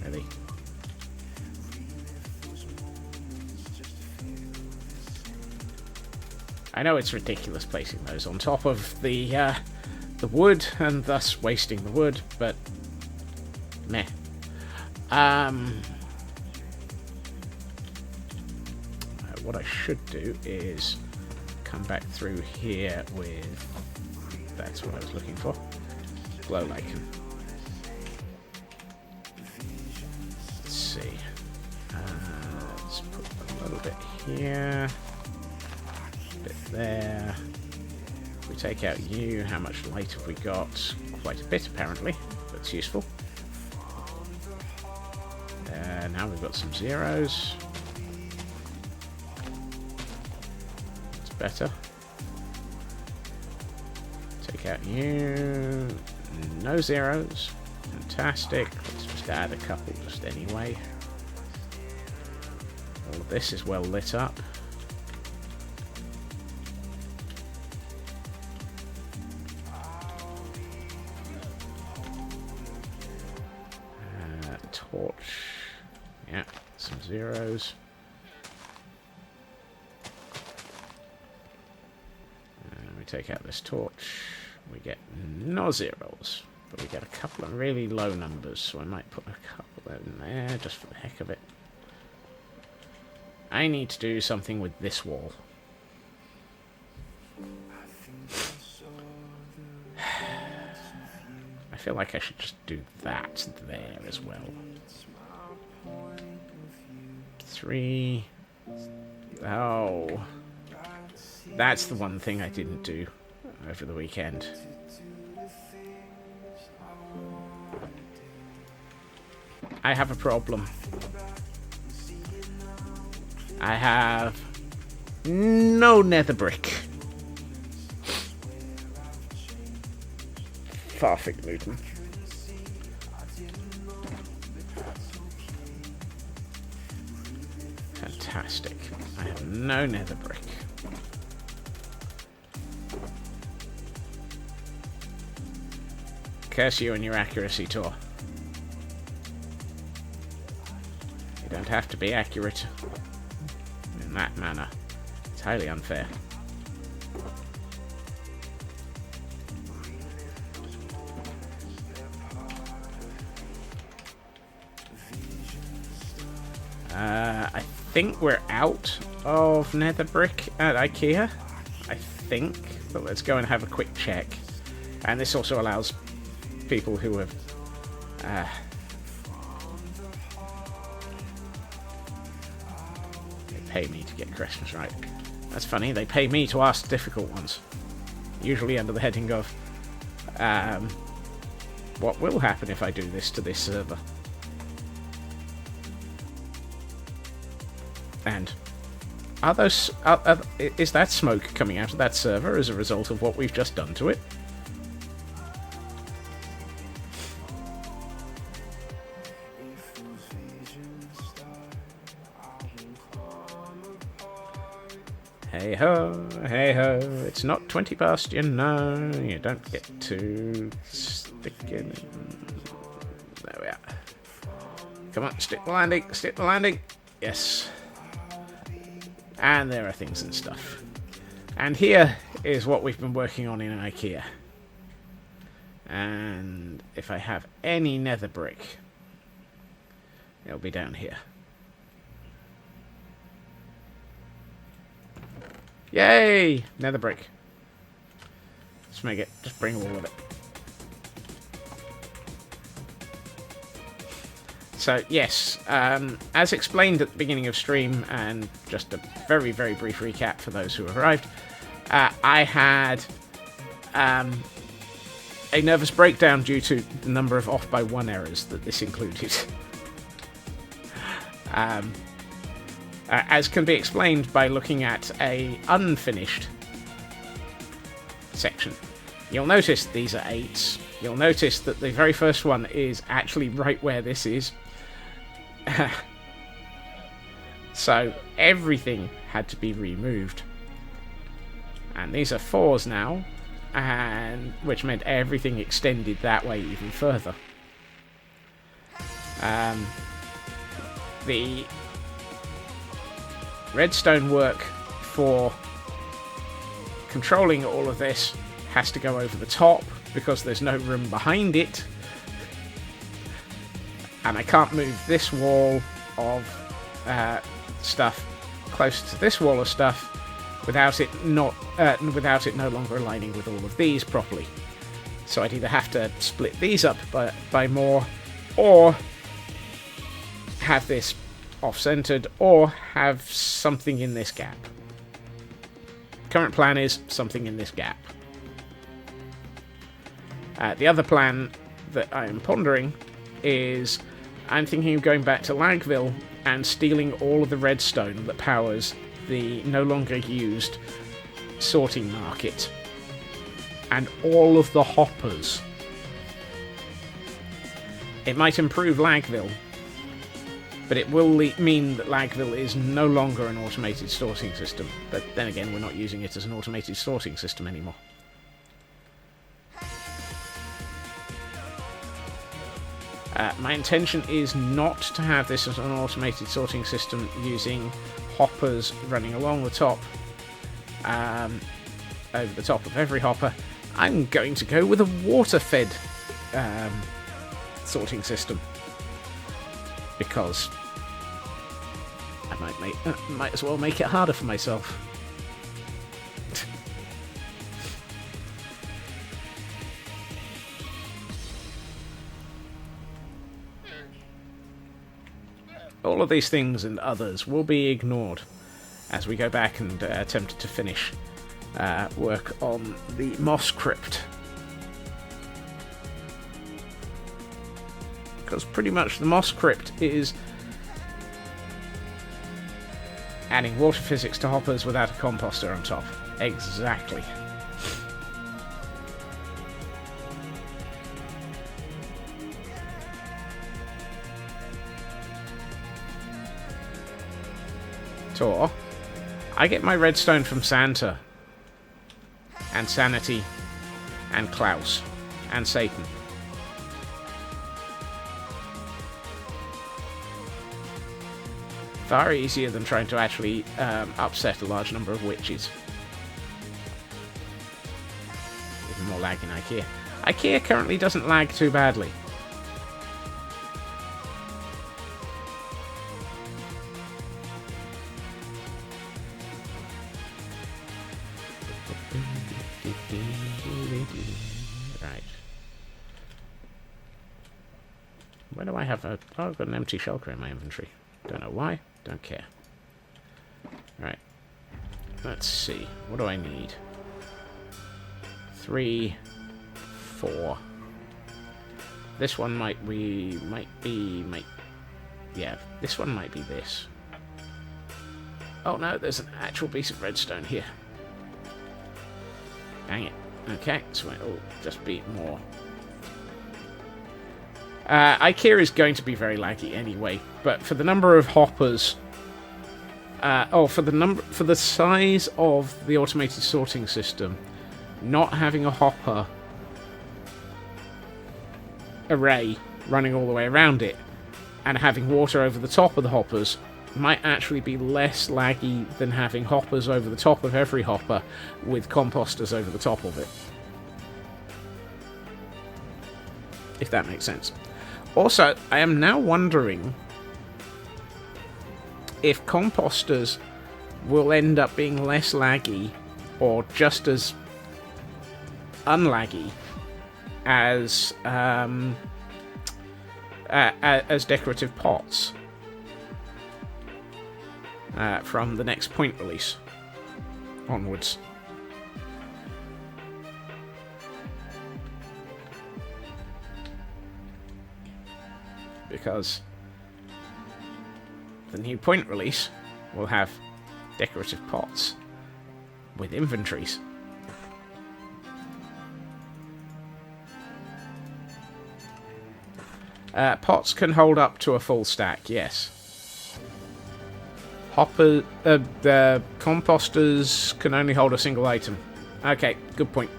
Really? I know it's ridiculous placing those on top of the wood and thus wasting the wood, but meh. What I should do is come back through here with... That's what I was looking for. Glow lichen. Let's see. Let's put a little bit here. A bit there. If we take out you, how much light have we got? Quite a bit, apparently. That's useful. Now we've got some zeros. better. Take out you. No zeros. Fantastic. Let's just add a couple just anyway. All of this is well lit up. Torch. Yeah, some zeros. And we take out this torch. We get no zeros. But we get a couple of really low numbers, so I might put a couple in there just for the heck of it. I need to do something with this wall. I feel like I should just do that there as well. 3. Oh. That's the one thing I didn't do over the weekend. I have a problem. I have no nether brick. Farfig Luton. Fantastic. I have no nether brick. Curse you and your accuracy, Tor. You don't have to be accurate in that manner. It's highly unfair. I think we're out of nether brick at IKEA. I think, but let's go and have a quick check. And this also allows people who have they pay me to get Christmas right. That's funny, they pay me to ask difficult ones. Usually under the heading of what will happen if I do this to this server? And are those is that smoke coming out of that server as a result of what we've just done to it? Hey ho, it's not 20 past, you know, you don't get to stick in. There we are. Come on, stick the landing, yes. And there are things and stuff. And here is what we've been working on in IKEA. And if I have any nether brick, it'll be down here. Yay! Nether brick. Let's make it. Just bring all of it. So, yes, as explained at the beginning of stream, and just a very, very brief recap for those who arrived, I had a nervous breakdown due to the number of off by 1 errors that this included. As can be explained by looking at a unfinished section. You'll notice these are 8s. You'll notice that the very first one is actually right where this is. So everything had to be removed. And these are 4s now, and which meant everything extended that way even further. The redstone work for controlling all of this has to go over the top because there's no room behind it, and I can't move this wall of stuff closer to this wall of stuff without it no longer aligning with all of these properly. So I'd either have to split these up by more, or have this off-centered, or have something in this gap. Current plan is something in this gap. The other plan that I am pondering is I'm thinking of going back to Lagville and stealing all of the redstone that powers the no longer used sorting market and all of the hoppers. It might improve Lagville, but it will mean that Lagville is no longer an automated sorting system. But then again, we're not using it as an automated sorting system anymore. My intention is not to have this as an automated sorting system using hoppers running along the top, over the top of every hopper. I'm going to go with a water-fed sorting system, because I might as well make it harder for myself. All of these things and others will be ignored as we go back and attempt to finish work on the Moss Crypt. Because pretty much the Moss Crypt is adding water physics to hoppers without a composter on top. Exactly. Tor, I get my redstone from Santa, and Sanity, and Klaus, and Satan. Far easier than trying to actually upset a large number of witches. Even more lag in IKEA. IKEA currently doesn't lag too badly. Right. Where do I have a... Oh, I've got an empty shulker in my inventory. Don't know why. Don't care. Right. Let's see. What do I need? 3, 4. This one yeah, this one might be this. Oh no, there's an actual piece of redstone here. Dang it. Okay, so it'll just be more. IKEA is going to be very laggy anyway, but for the number of hoppers, for the size of the automated sorting system, not having a hopper array running all the way around it and having water over the top of the hoppers might actually be less laggy than having hoppers over the top of every hopper with composters over the top of it. If that makes sense. Also, I am now wondering if composters will end up being less laggy or just as unlaggy as decorative pots from the next point release onwards. Because the new point release will have decorative pots with inventories. Pots can hold up to a full stack, yes. The composters can only hold a single item. Okay, good point.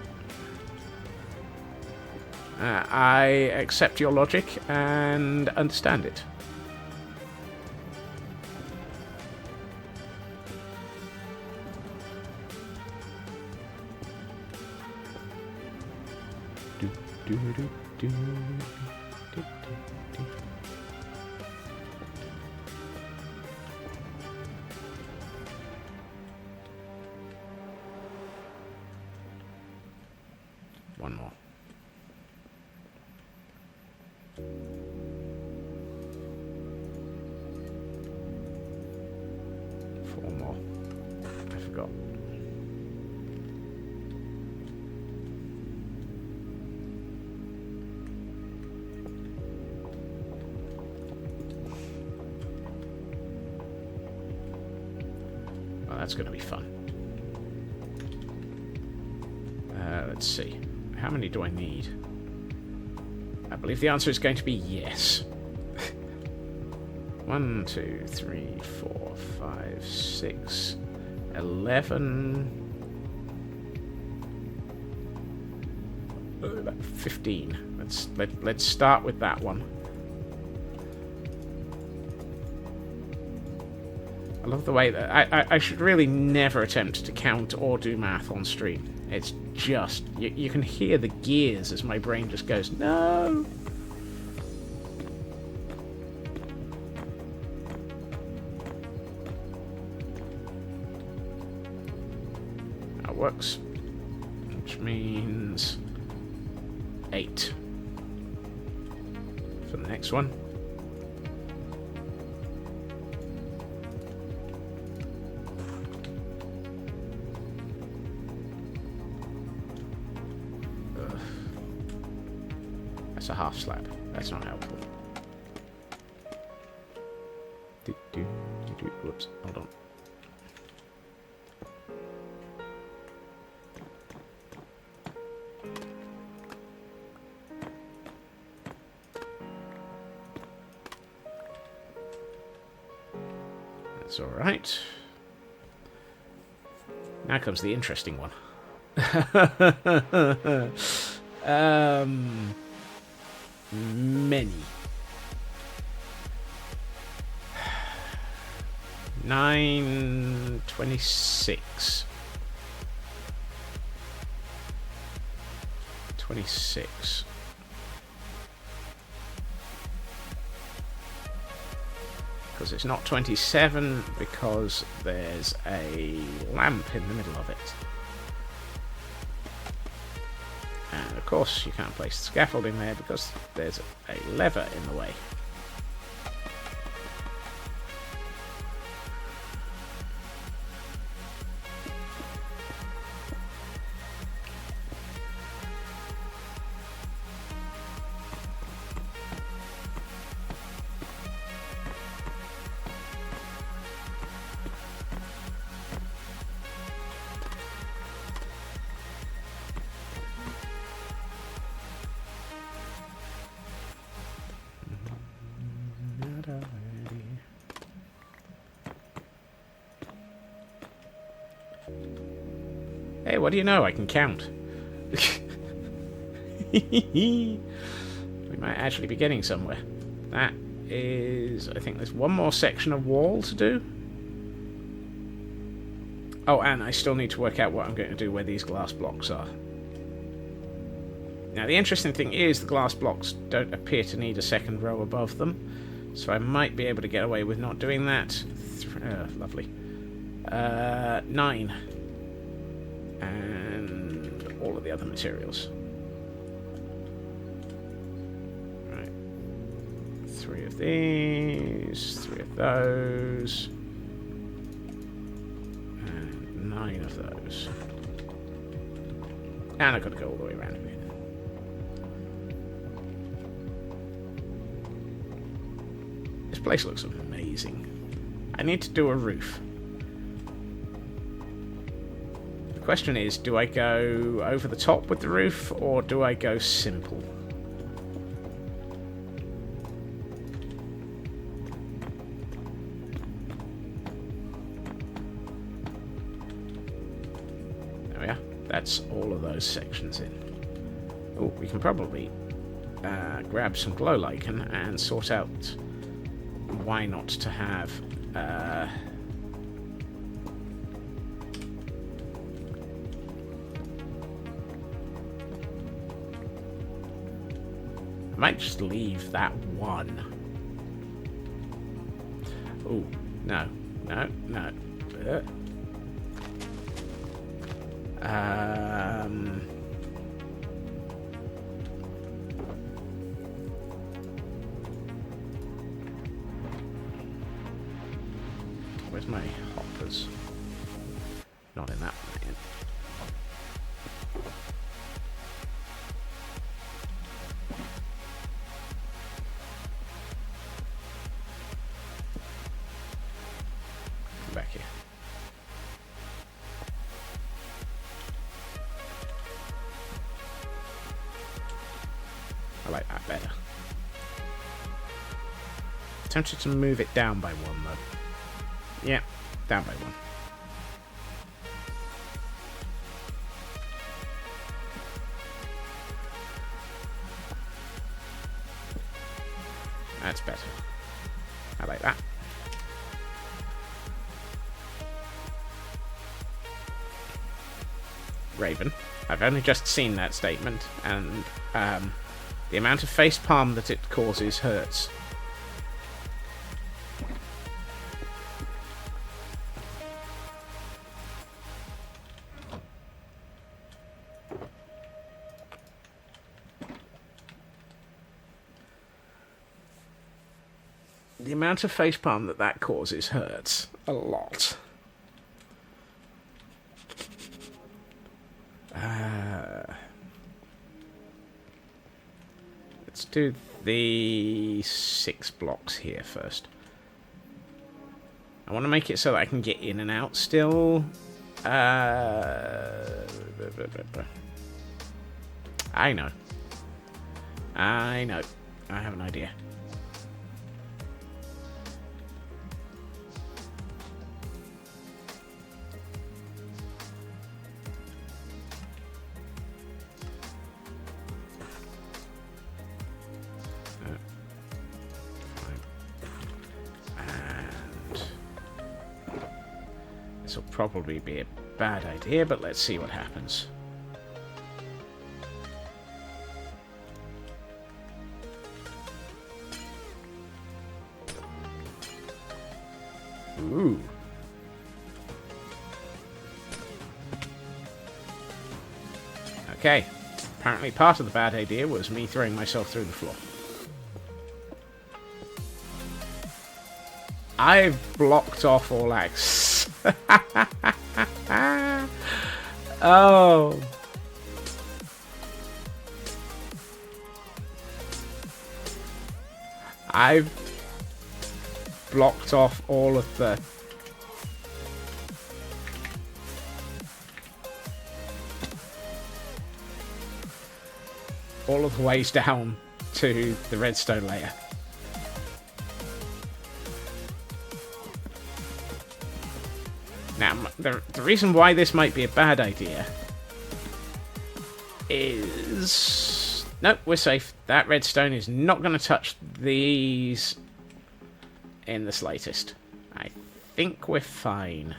I accept your logic and understand it. One more. Four more. I forgot. Well, that's going to be fun. Let's see. How many do I need? I believe the answer is going to be yes. 1, 2, 3, 4, 5, 6, 11... 15. Let's start with that one. I love the way that I should really never attempt to count or do math on stream. It's just you can hear the gears as my brain just goes no. That works, which means 8 for the next one. Ugh. That's a half slab. That's not helpful. Whoops, hold on. That's all right. Now comes the interesting one. Many. 926. 26. Because it's not 27 because there's a lamp in the middle of it. And of course you can't place the scaffolding there because there's a lever in the way. Hey, what do you know? I can count. We might actually be getting somewhere. That is... I think there's one more section of wall to do. Oh, and I still need to work out what I'm going to do where these glass blocks are. Now, the interesting thing is the glass blocks don't appear to need a second row above them. So I might be able to get away with not doing that. Lovely. 9. And all of the other materials. Right. 3 of these, 3 of those, and 9 of those. And I've got to go all the way around a bit. This place looks amazing. I need to do a roof. The question is, do I go over the top with the roof, or do I go simple? There we are. That's all of those sections in. Oh, we can probably grab some glow lichen and sort out why not to have I might just leave that one. Oh, no. Where's my hoppers? Not in that one. Come back here. better. Tempted to move it down by 1, though. Yeah, down by 1. That's better. I like that. Raven. I've only just seen that statement, and the amount of facepalm that it causes hurts. The amount of facepalm that causes hurts a lot. Let's do the 6 blocks here first. I want to make it so that I can get in and out still. I know. I have an idea. This will probably be a bad idea, but let's see what happens. Ooh. Okay. Apparently part of the bad idea was me throwing myself through the floor. I've blocked off all access. Oh. I've blocked off all of the ways down to the redstone layer. Now, the reason why this might be a bad idea is... Nope, we're safe. That redstone is not going to touch these in the slightest. I think we're fine.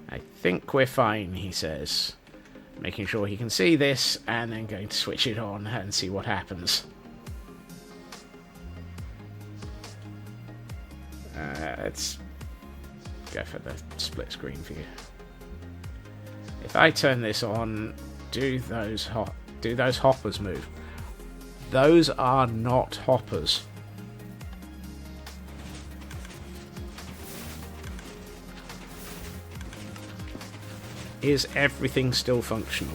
I think we're fine, he says. Making sure he can see this, and then going to switch it on and see what happens. Let's go for the split screen view. If I turn this on, do those hoppers move? Those are not hoppers. Is everything still functional?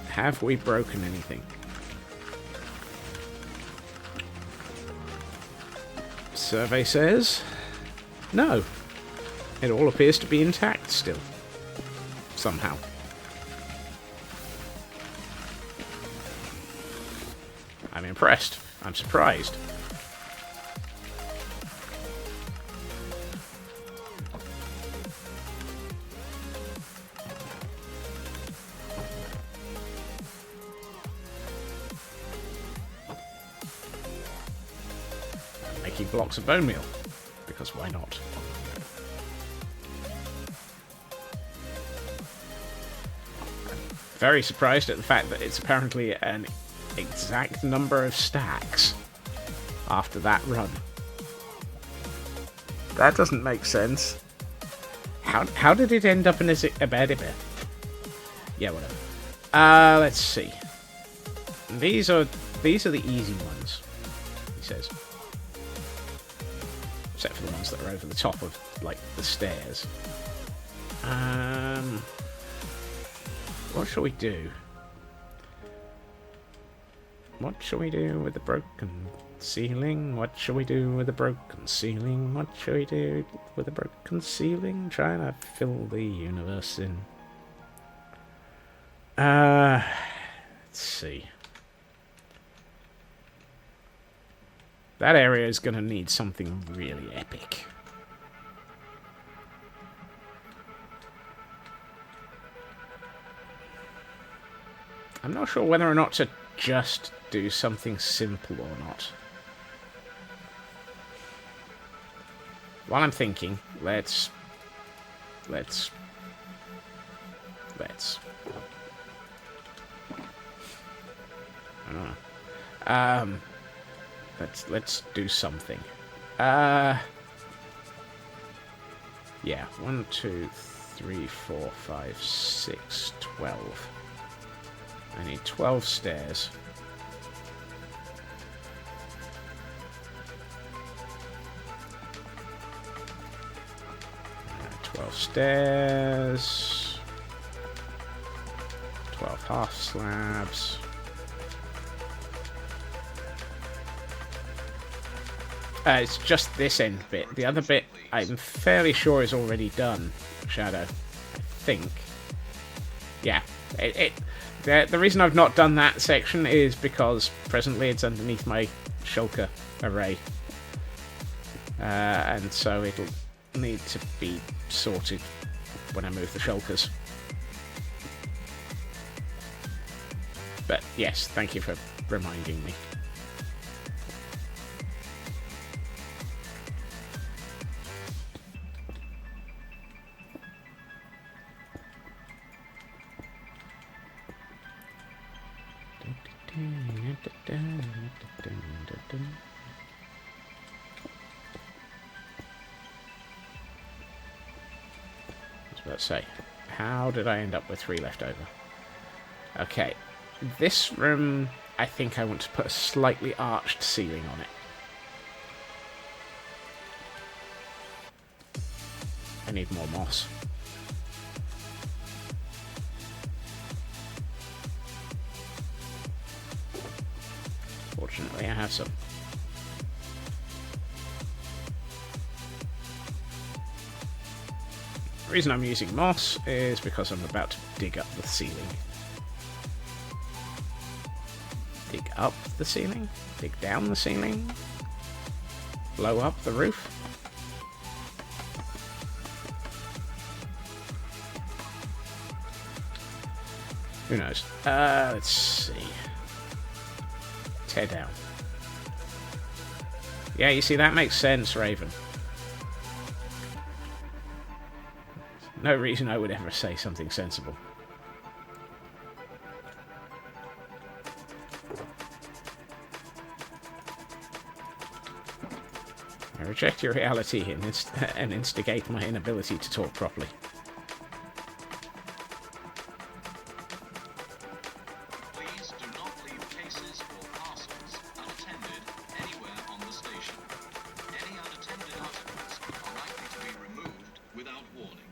Have we broken anything? Survey says no. It all appears to be intact still. Somehow. I'm impressed. I'm surprised. I'm making blocks of bone meal. Because why not? I'm very surprised at the fact that it's apparently an exact number of stacks after that run. That doesn't make sense. How did it end up in a bed? Yeah, whatever. Let's see. These are the easy ones, he says. Except for the ones that are over the top of, like, the stairs. What shall we do? What shall we do with the broken Ceiling, what shall we do with a broken ceiling? What shall we do with a broken ceiling? Trying to fill the universe in. Let's see. That area is going to need something really epic. I'm not sure whether or not to just do something simple or not. While I'm thinking, let's do something. Yeah, 1, 2, 3, 4, 5, 6, 12. I need 12 stairs. 12 stairs. 12 half slabs. It's just this end bit. The other bit, I'm fairly sure is already done. Shadow, I think. Yeah. The reason I've not done that section is because presently it's underneath my shulker array. And so it'll need to be sorted when I move the shulkers. But yes, thank you for reminding me. Let's say, how did I end up with 3 left over? Okay, this room, I think I want to put a slightly arched ceiling on it. I need more moss. Fortunately, I have some. The reason I'm using moss is because I'm about to dig up the ceiling. Dig up the ceiling? Dig down the ceiling? Blow up the roof? Who knows? Let's see. Tear down. Yeah, you see, that makes sense, Raven. No reason I would ever say something sensible. I reject your reality and instigate my inability to talk properly. Please do not leave cases or parcels unattended anywhere on the station. Any unattended articles are likely to be removed without warning.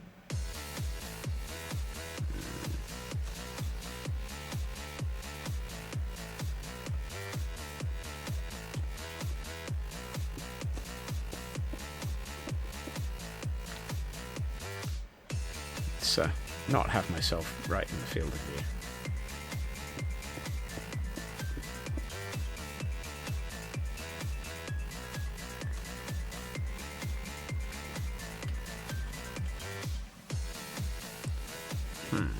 Not have myself right in the field of view. Hmm.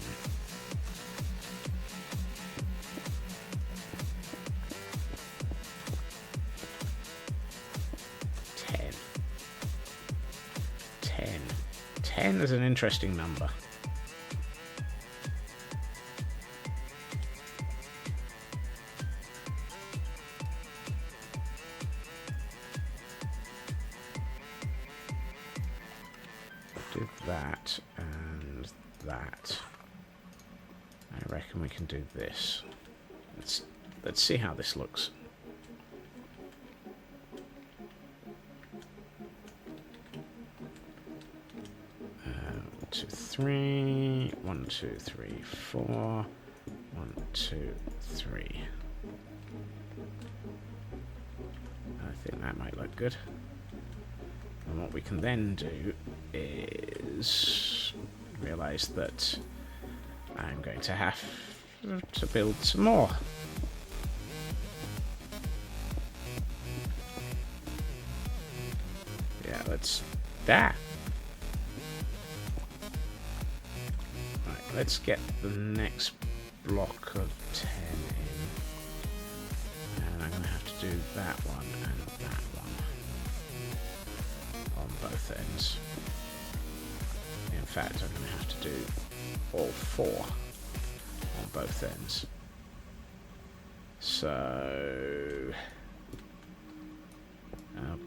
Ten is an interesting number. Do that and that. I reckon we can do this. Let's see how this looks. One, two, three. 1, 2, 3, 4. 1, 2, 3. I think that might look good. And what we can then do is realise that I'm going to have to build some more. Yeah, let's... There! Right, let's get the next block of 10 in. And I'm going to have to do that one and that one on both ends. In fact, I'm going to have to do all 4 on both ends. So... Oh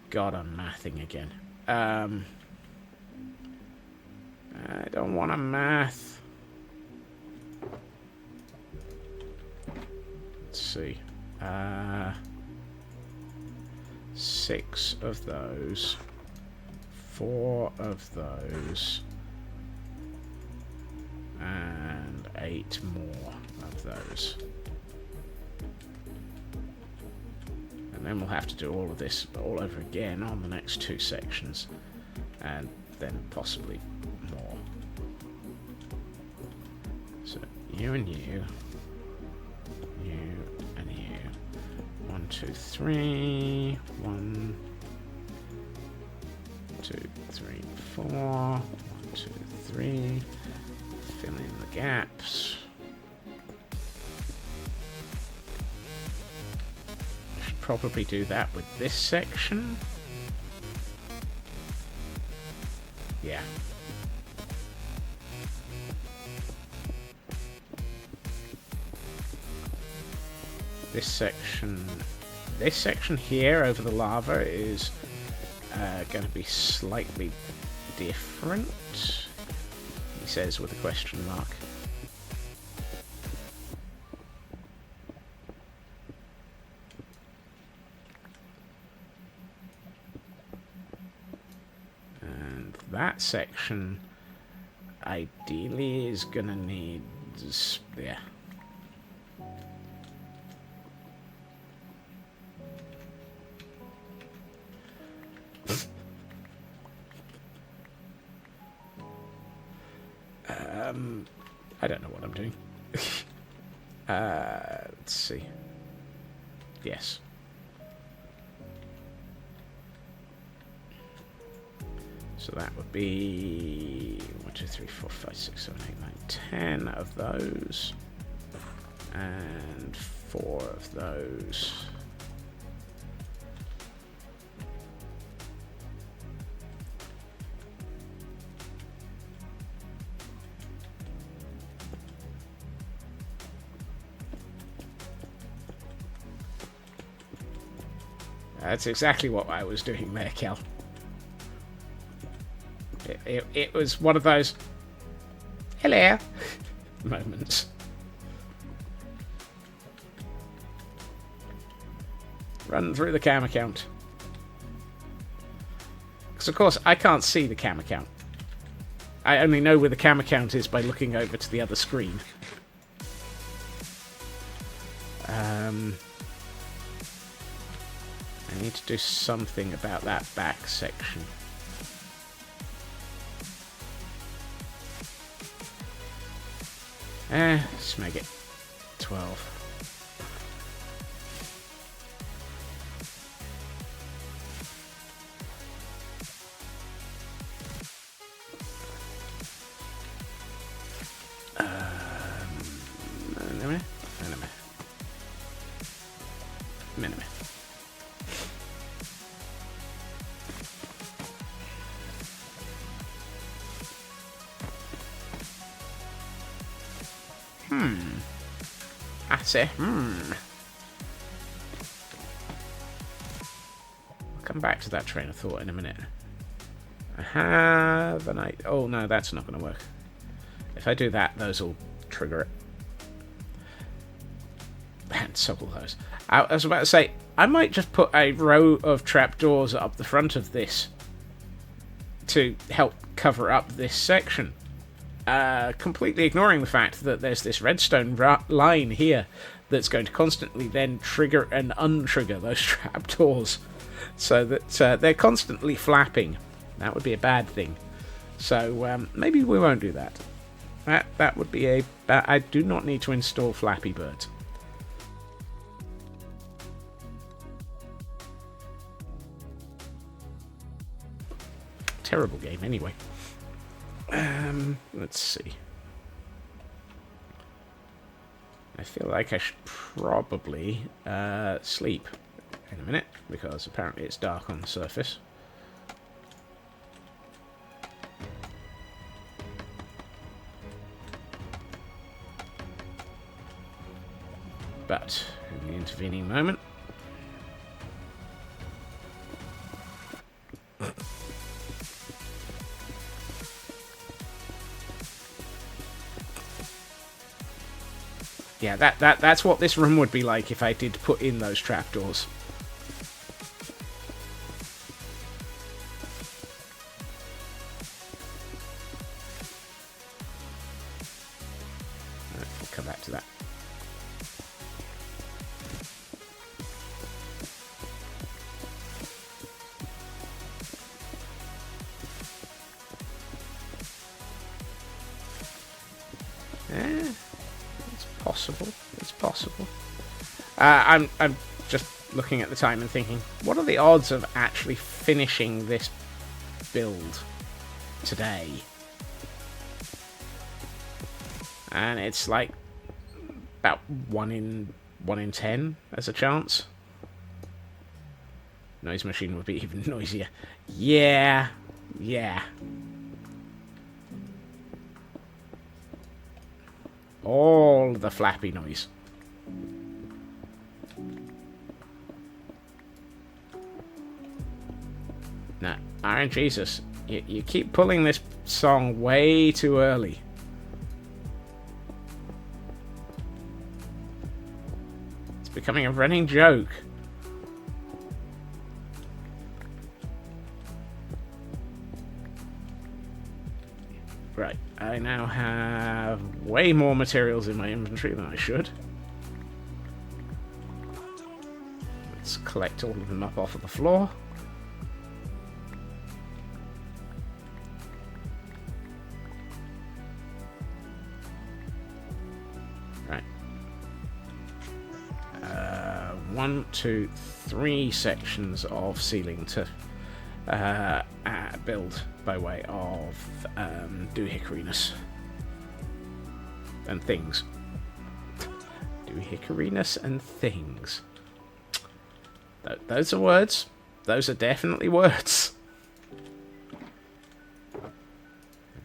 god, I'm mathing again. I don't want to math. Let's see. 6 of those. 4 of those. And 8 more of those. And then we'll have to do all of this all over again on the next 2 sections. And then possibly more. So, you and you. You and you. 1, 2, 3. 1, 2, 3, 4. 1, 2, 3. Fill in the gaps. I should probably do that with this section. Yeah. This section here over the lava is going to be slightly different, he says with a question mark. And that section ideally is going to need... yeah. I don't know what I'm doing. Let's see. Yes. So that would be 1, 2, 3, 4, 5, 6, 7, 8, 9, 10 of those. And 4 of those. That's exactly what I was doing there, Kel. It was one of those hello moments. Run through the cam account. Because, of course, I can't see the cam account. I only know where the cam account is by looking over to the other screen. I need to do something about that back section. Let's make it 12. I say, I'll come back to that train of thought in a minute. I have an idea. Oh no, that's not going to work. If I do that, those will trigger it. And so will those. I was about to say, I might just put a row of trapdoors up the front of this to help cover up this section. Completely ignoring the fact that there's this redstone line here that's going to constantly then trigger and untrigger those trapdoors, so that they're constantly flapping. That would be a bad thing. So maybe we won't do that. That would be a... I do not need to install Flappy Bird. Terrible game, anyway. Let's see. I feel like I should probably sleep in a minute, because apparently it's dark on the surface. But in the intervening moment, yeah, that's what this room would be like if I did put in those trapdoors. We'll come back to that. It's possible. It's possible. I'm just looking at the time and thinking, what are the odds of actually finishing this build today? And it's like about 1 in 10 as a chance. Noise machine would be even noisier. Yeah. All the flappy noise. Now, Iron Jesus, you keep pulling this song way too early. It's becoming a running joke. Right, I now have way more materials in my inventory than I should. Let's collect all of them up off of the floor. Right. 1, 2, 3 sections of ceiling to build by way of doohickoryness and things. Doohickoryness and things. Those are words. Those are definitely words. I'm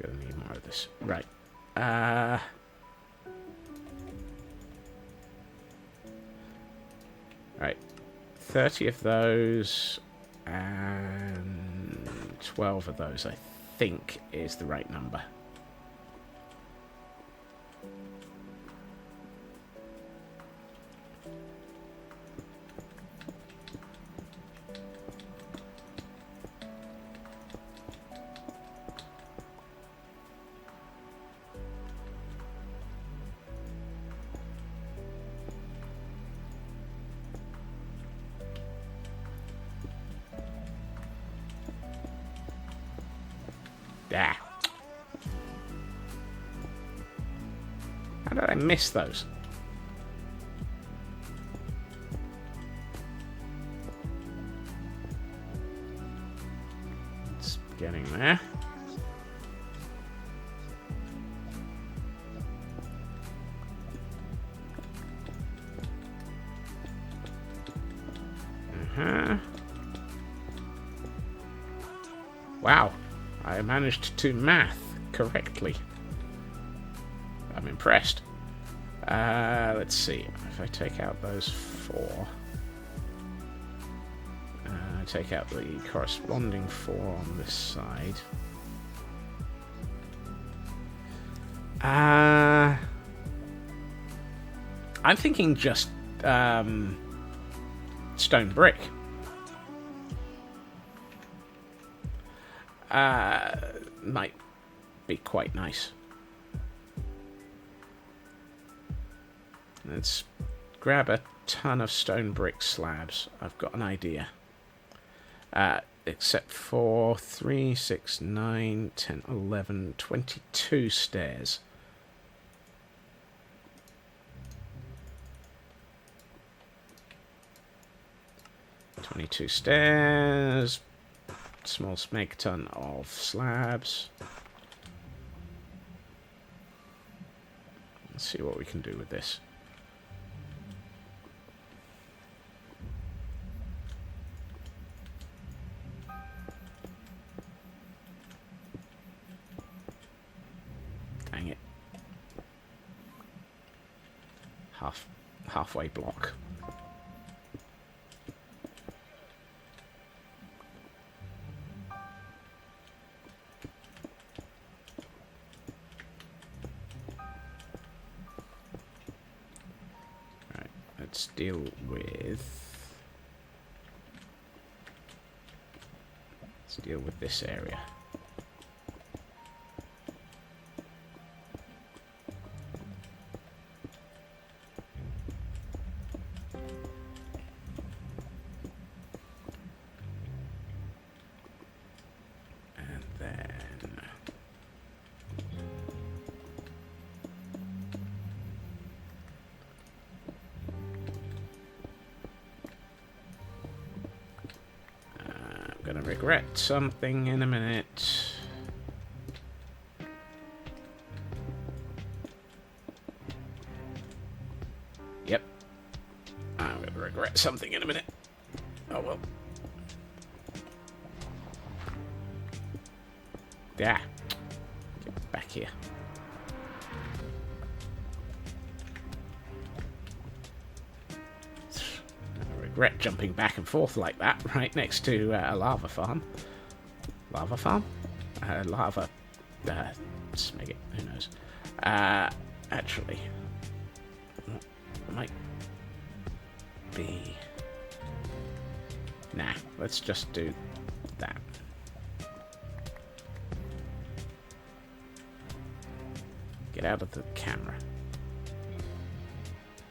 gonna need more of this. Right. Right. 30 of those and 12 of those, I think, is the right number. Ah. How did I miss those? It's getting there. Wow. I managed to math correctly. I'm impressed. Let's see. If I take out those 4, take out the corresponding 4 on this side. I'm thinking just stone brick. Might be quite nice. Let's grab a ton of stone brick slabs. I've got an idea. Except for 3, 6, 9, 10, 11, 22 stairs. Stairs. Small megaton of slabs. Let's see what we can do with this. Dang it. Halfway block. Let's deal with this area. And then gonna regret something in a minute. Yep. I'm gonna regret something in a minute. Oh well. Yeah. Get back here. Regret jumping back and forth like that right next to a lava farm. Lava farm? Lava spigot, who knows. Actually, might be... Nah, let's just do that. Get out of the camera.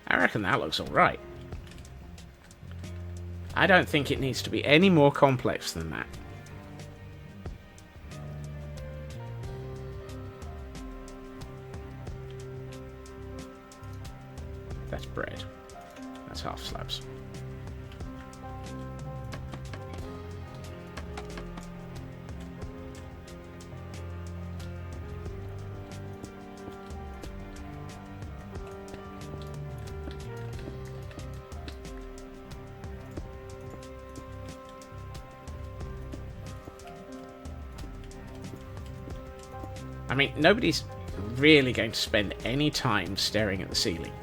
I reckon that looks alright. I don't think it needs to be any more complex than that. That's bread. That's half slabs. I mean, nobody's really going to spend any time staring at the ceiling.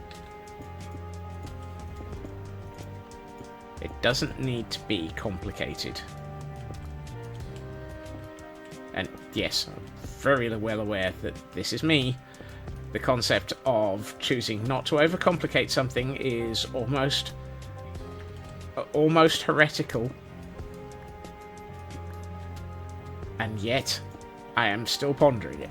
It doesn't need to be complicated. And yes, I'm very well aware that this is me. The concept of choosing not to overcomplicate something is almost heretical. And yet, I am still pondering it.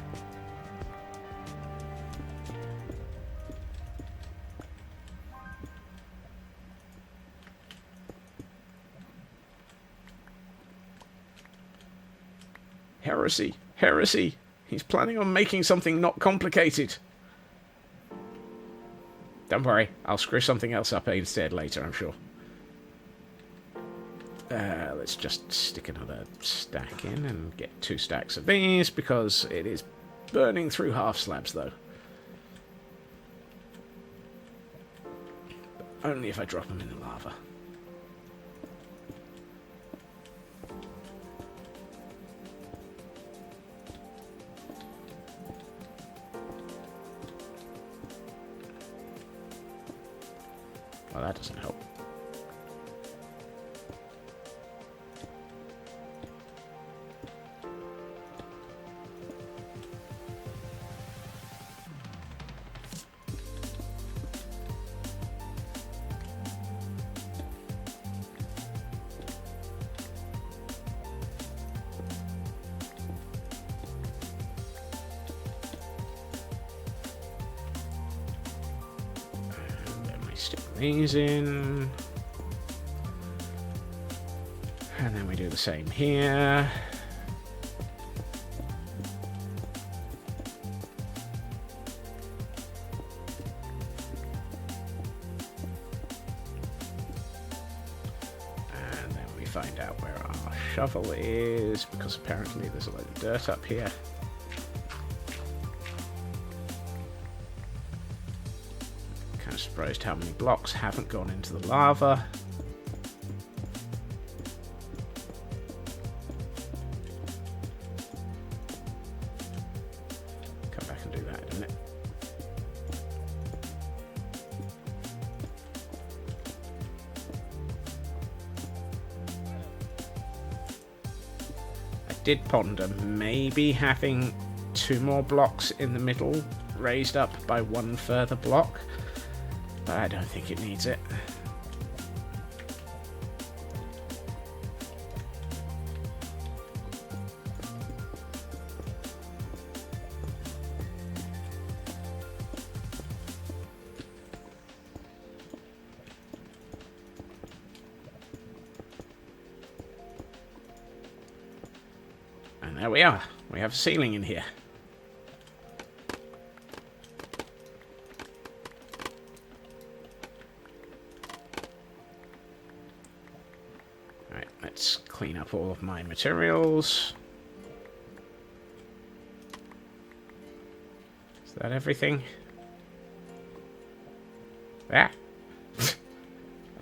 Heresy! Heresy! He's planning on making something not complicated. Don't worry, I'll screw something else up instead later, I'm sure. Let's just stick another stack in and get 2 stacks of these, because it is burning through half slabs, though. But only if I drop them in the lava. Well, that doesn't help. Stick these in. And then we do the same here. And then we find out where our shovel is, because apparently there's a load of dirt up here. Kind of surprised how many blocks haven't gone into the lava. Come back and do that in a minute. I did ponder maybe having 2 more blocks in the middle raised up by 1 further block, but I don't think it needs it. And there we are. We have a ceiling in here. Alright, let's clean up all of my materials. Is that everything? Ah! I've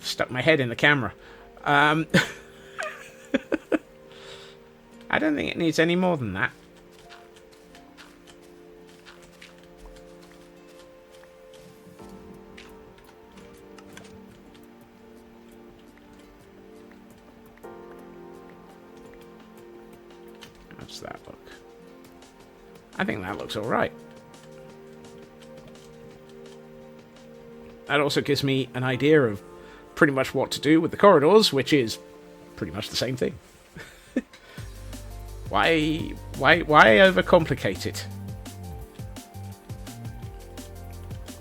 stuck my head in the camera. I don't think it needs any more than that. How does that look? I think that looks alright. That also gives me an idea of pretty much what to do with the corridors, which is pretty much the same thing. Why overcomplicate it?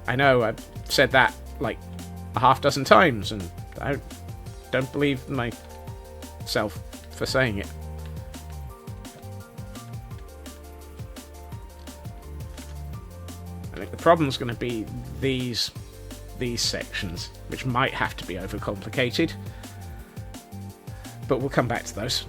I know I've said that like a half dozen times, and I don't believe myself for saying it. I think the problem's going to be these sections, which might have to be overcomplicated, but we'll come back to those.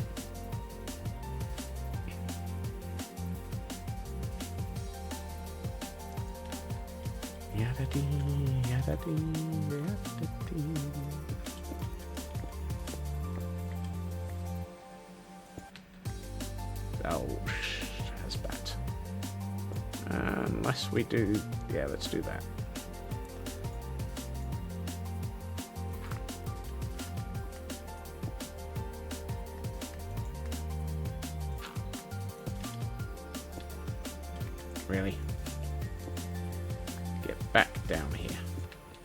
Oh, that's bad. Unless we do... Yeah, let's do that. Really? Get back down here.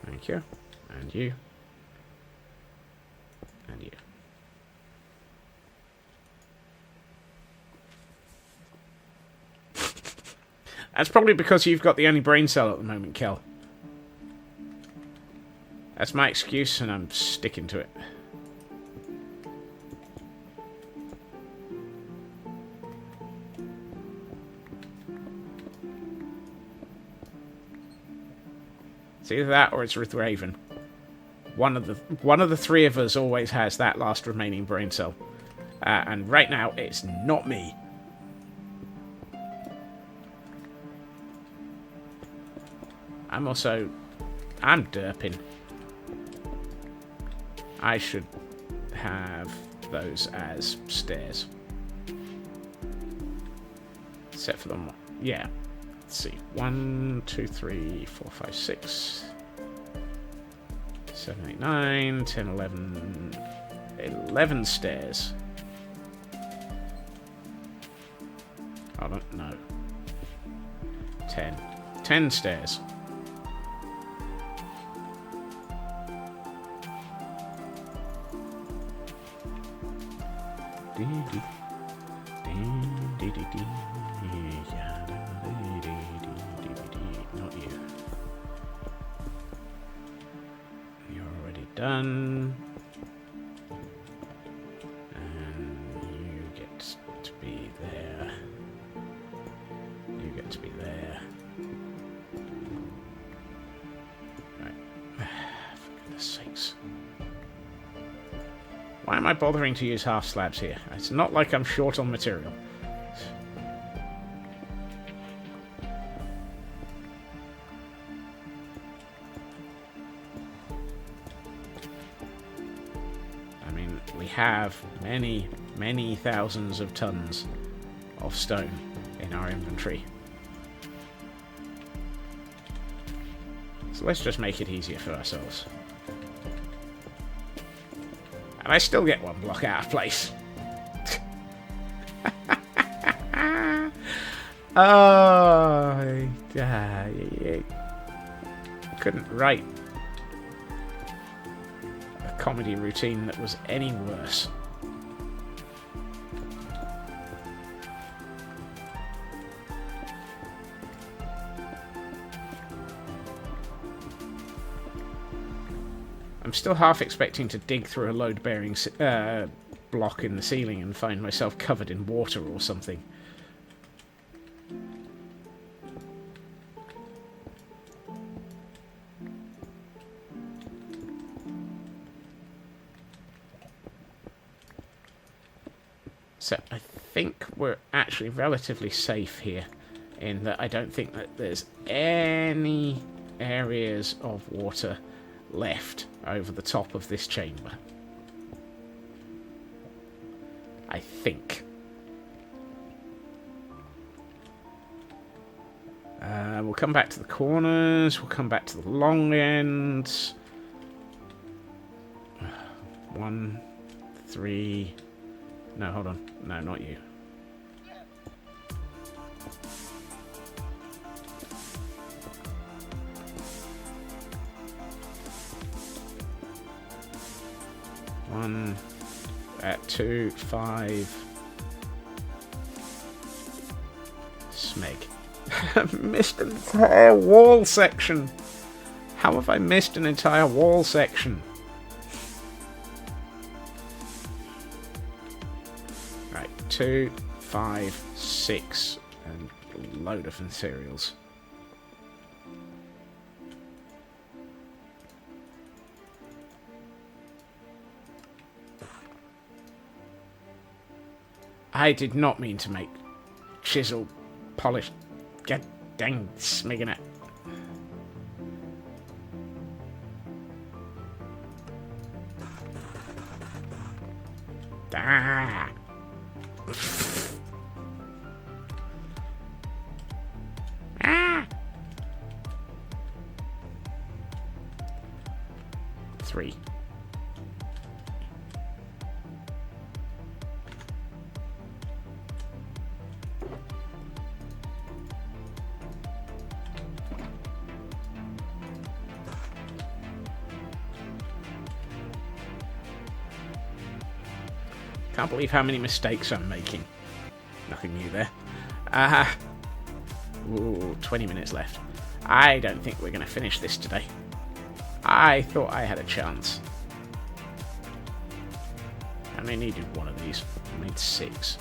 Thank you. And you. And you. That's probably because you've got the only brain cell at the moment, Kel. That's my excuse, and I'm sticking to it. It's either that or it's with Raven. One of the 3 of us always has that last remaining brain cell, and right now it's not me. I'm derping. I should have those as stairs. Except for them. Yeah. Let's see. 1, 2, 3, 4, 5, 6, 7, 8, 9, 10, 11. 11 stairs. Hold on. No. 10. 10 stairs. Not you. done. And you get to be there. You get to be there. Right. For goodness sakes. Why am I bothering to use half slabs here? It's not like I'm short on material. I mean, we have many, many thousands of tons of stone in our inventory. So let's just make it easier for ourselves. And I still get one block out of place. Oh, couldn't write a comedy routine that was any worse. I'm still half expecting to dig through a load-bearing block in the ceiling and find myself covered in water or something. So I think we're actually relatively safe here, in that I don't think that there's any areas of water left over the top of this chamber. I think. We'll come back to the corners, we'll come back to the long ends. 1, 3... No, hold on. No, not you. One, at 2, 5. Smeg. Missed an entire wall section. How have I missed an entire wall section? Right, 2, 5, 6, and a load of materials. I did not mean to make chisel polished. God dang, smigging it. Ah. Ah. 3. Can't believe how many mistakes I'm making. Nothing new there. Ooh, 20 minutes left. I don't think we're going to finish this today. I thought I had a chance. I only needed one of these. I made 6.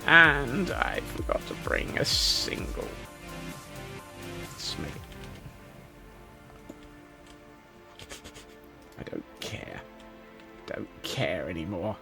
And I forgot to bring a single. Let's make it. I don't care. Don't care anymore.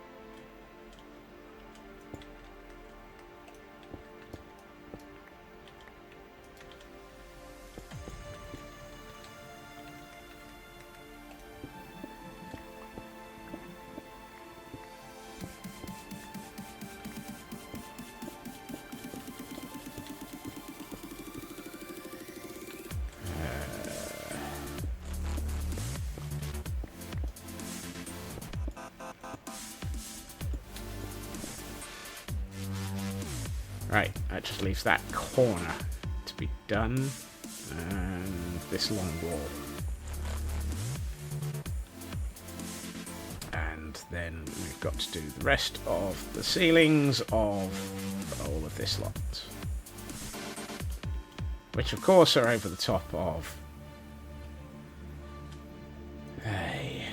Right, that just leaves that corner to be done, and this long wall, and then we've got to do the rest of the ceilings of all of this lot. Which, of course, are over the top of... Hey.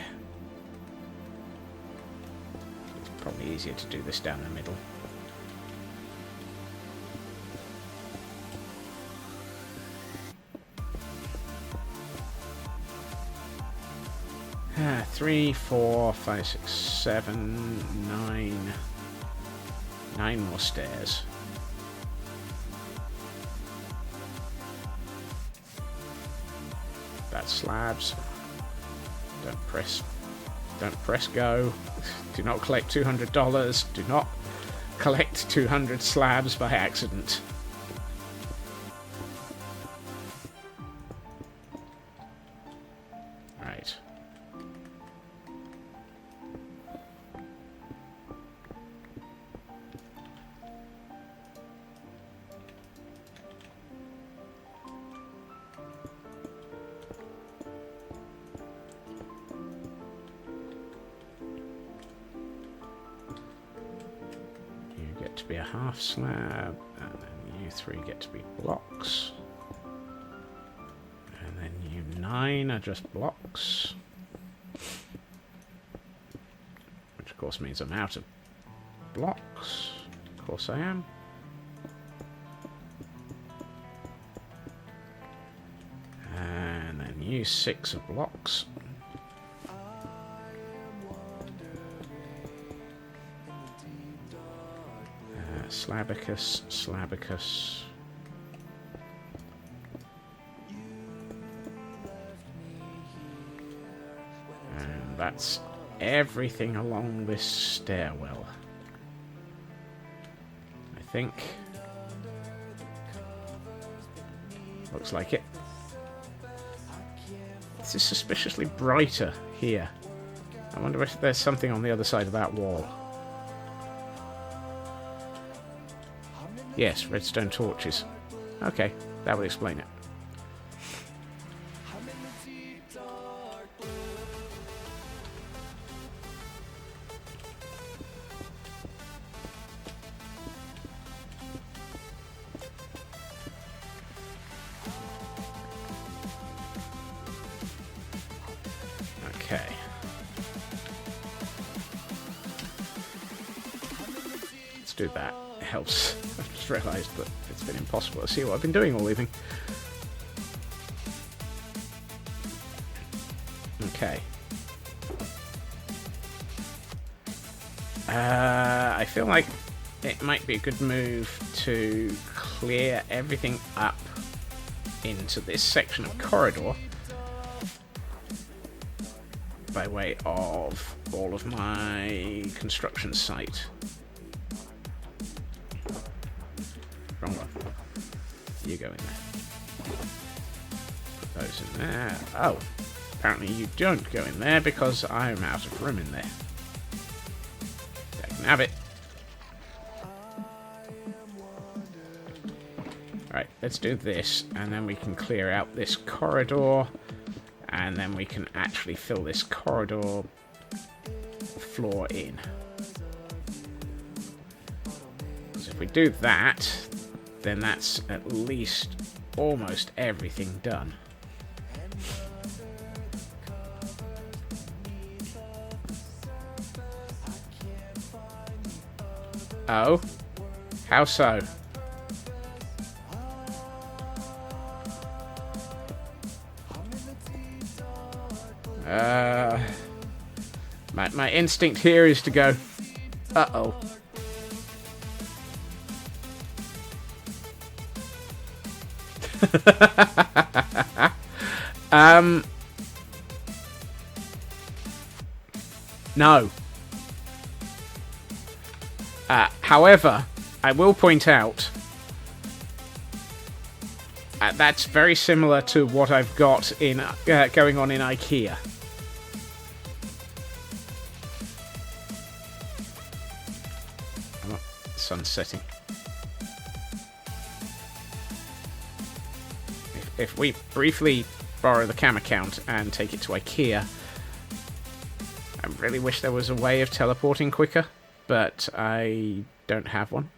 It's probably easier to do this down the middle. Ah, 3, 4, 5, 6, 7, 9. 9 more stairs. That's slabs. Don't press go. Do not collect $200. Do not collect 200 slabs by accident. Right. To be a half slab, and then you 3 get to be blocks, and then you 9 are just blocks, which of course means I'm out of blocks. Of course I am. And then you 6 are blocks. Slabicus. And that's everything along this stairwell. I think. Looks like it. This is suspiciously brighter here. I wonder if there's something on the other side of that wall. Yes, redstone torches. Okay, that would explain it. Okay. Let's do that. It helps. I've just realised that it's been impossible to see what I've been doing all evening. Okay. I feel like it might be a good move to clear everything up into this section of corridor by way of all of my construction site. Wrong one. You go in there. Put those in there. Oh, apparently you don't go in there because I'm out of room in there. I can have it. Right, let's do this, and then we can clear out this corridor, and then we can actually fill this corridor floor in. Because if we do that, then that's at least almost everything done. Oh? How so? My instinct here is to go, uh-oh. No. However, I will point out that's very similar to what I've got in going on in IKEA. Oh, sun's setting. If we briefly borrow the cam account and take it to IKEA, I'm really wish there was a way of teleporting quicker, but I don't have one.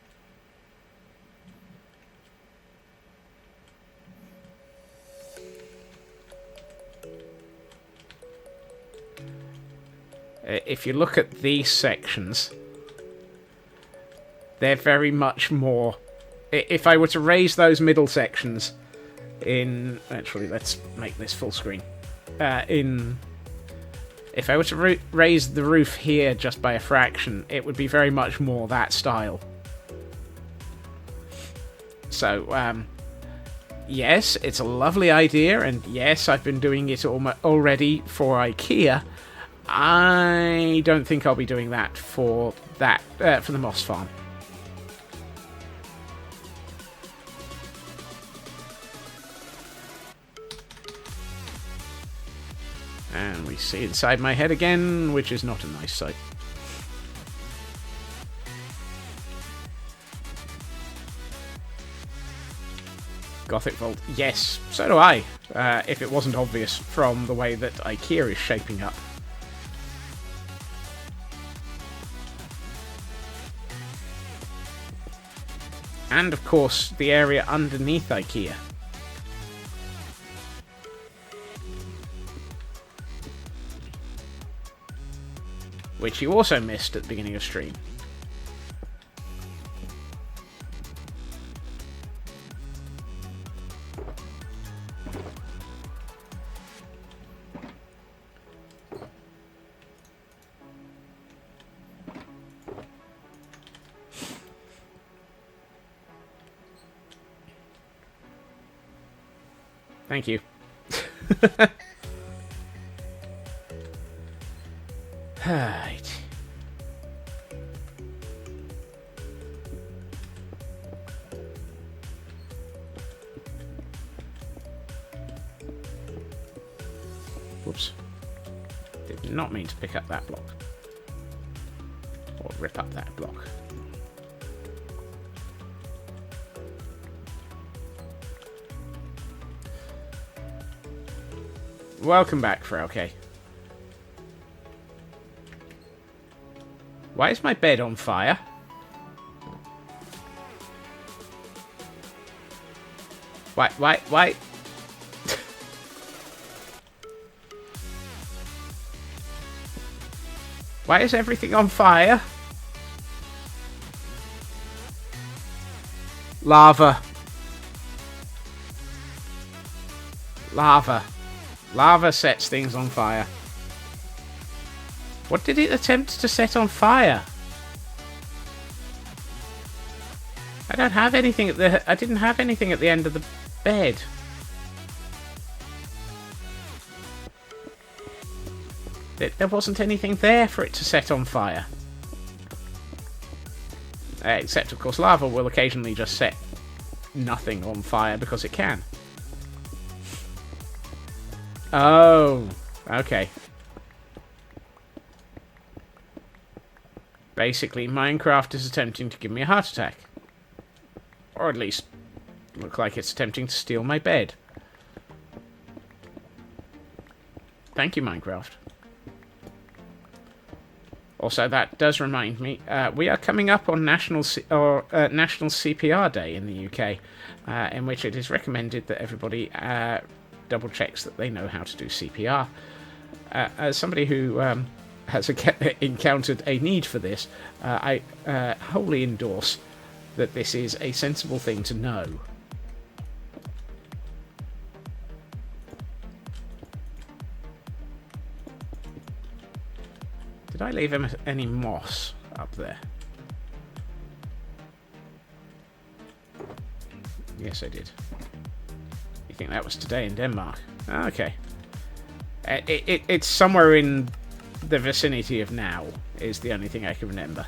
If you look at these sections, they're very much more... If I were to raise those middle sections in... Actually, let's make this full screen. If I were to raise the roof here just by a fraction, it would be very much more that style. So, yes, it's a lovely idea, and yes, I've been doing it already for IKEA. I don't think I'll be doing that for the Moss Farm. And we see inside my head again, which is not a nice sight. Gothic Vault. Yes, so do I, if it wasn't obvious from the way that IKEA is shaping up. And, of course, the area underneath IKEA. Which you also missed at the beginning of stream. Thank you. Right. Whoops. Did not mean to pick up that block. Or rip up that block. Welcome back, Frauke. Why is my bed on fire? Why? Why is everything on fire? Lava. Lava. Lava sets things on fire. What did it attempt to set on fire? I don't have anything at the... I didn't have anything at the end of the bed. There wasn't anything there for it to set on fire. Except, of course, lava will occasionally just set nothing on fire because it can. Oh, okay. Basically, Minecraft is attempting to give me a heart attack. Or at least, look like it's attempting to steal my bed. Thank you, Minecraft. Also, that does remind me, we are coming up on National CPR Day in the UK, in which it is recommended that everybody double checks that they know how to do CPR. As somebody who has encountered a need for this, I wholly endorse that this is a sensible thing to know. Did I leave any moss up there? Yes, I did. You think that was today in Denmark? Okay. It's somewhere in the vicinity of now, is the only thing I can remember.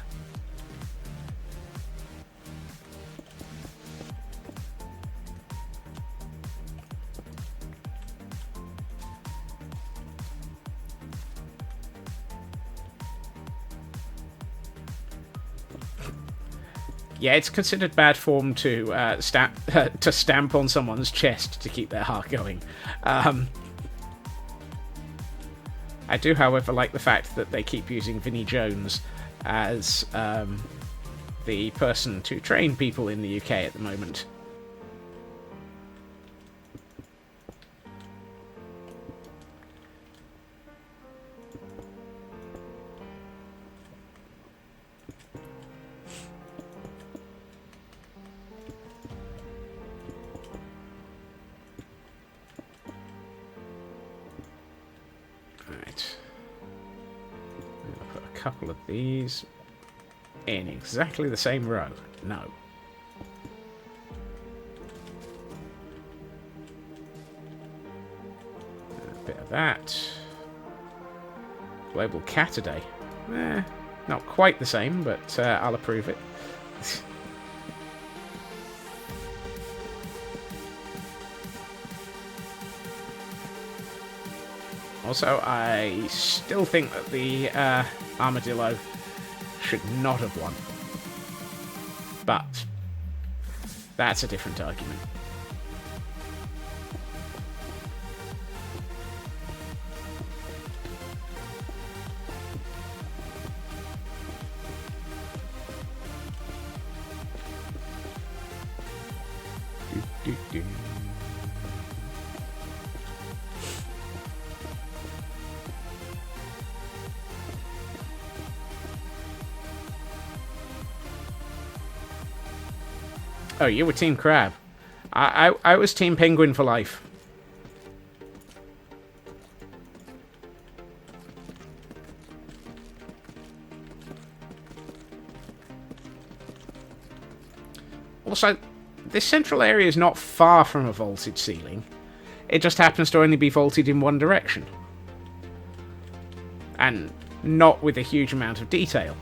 Yeah, it's considered bad form to stamp on someone's chest to keep their heart going. I do, however, like the fact that they keep using Vinnie Jones as the person to train people in the UK at the moment. Couple of these in exactly the same row. No. A bit of that. Global Cataday. Not quite the same, but I'll approve it. Also, I still think that the Armadillo should not have won. But that's a different argument. Oh, you were Team Crab. I was Team Penguin for life. Also, this central area is not far from a vaulted ceiling. It just happens to only be vaulted in one direction. And not with a huge amount of detail.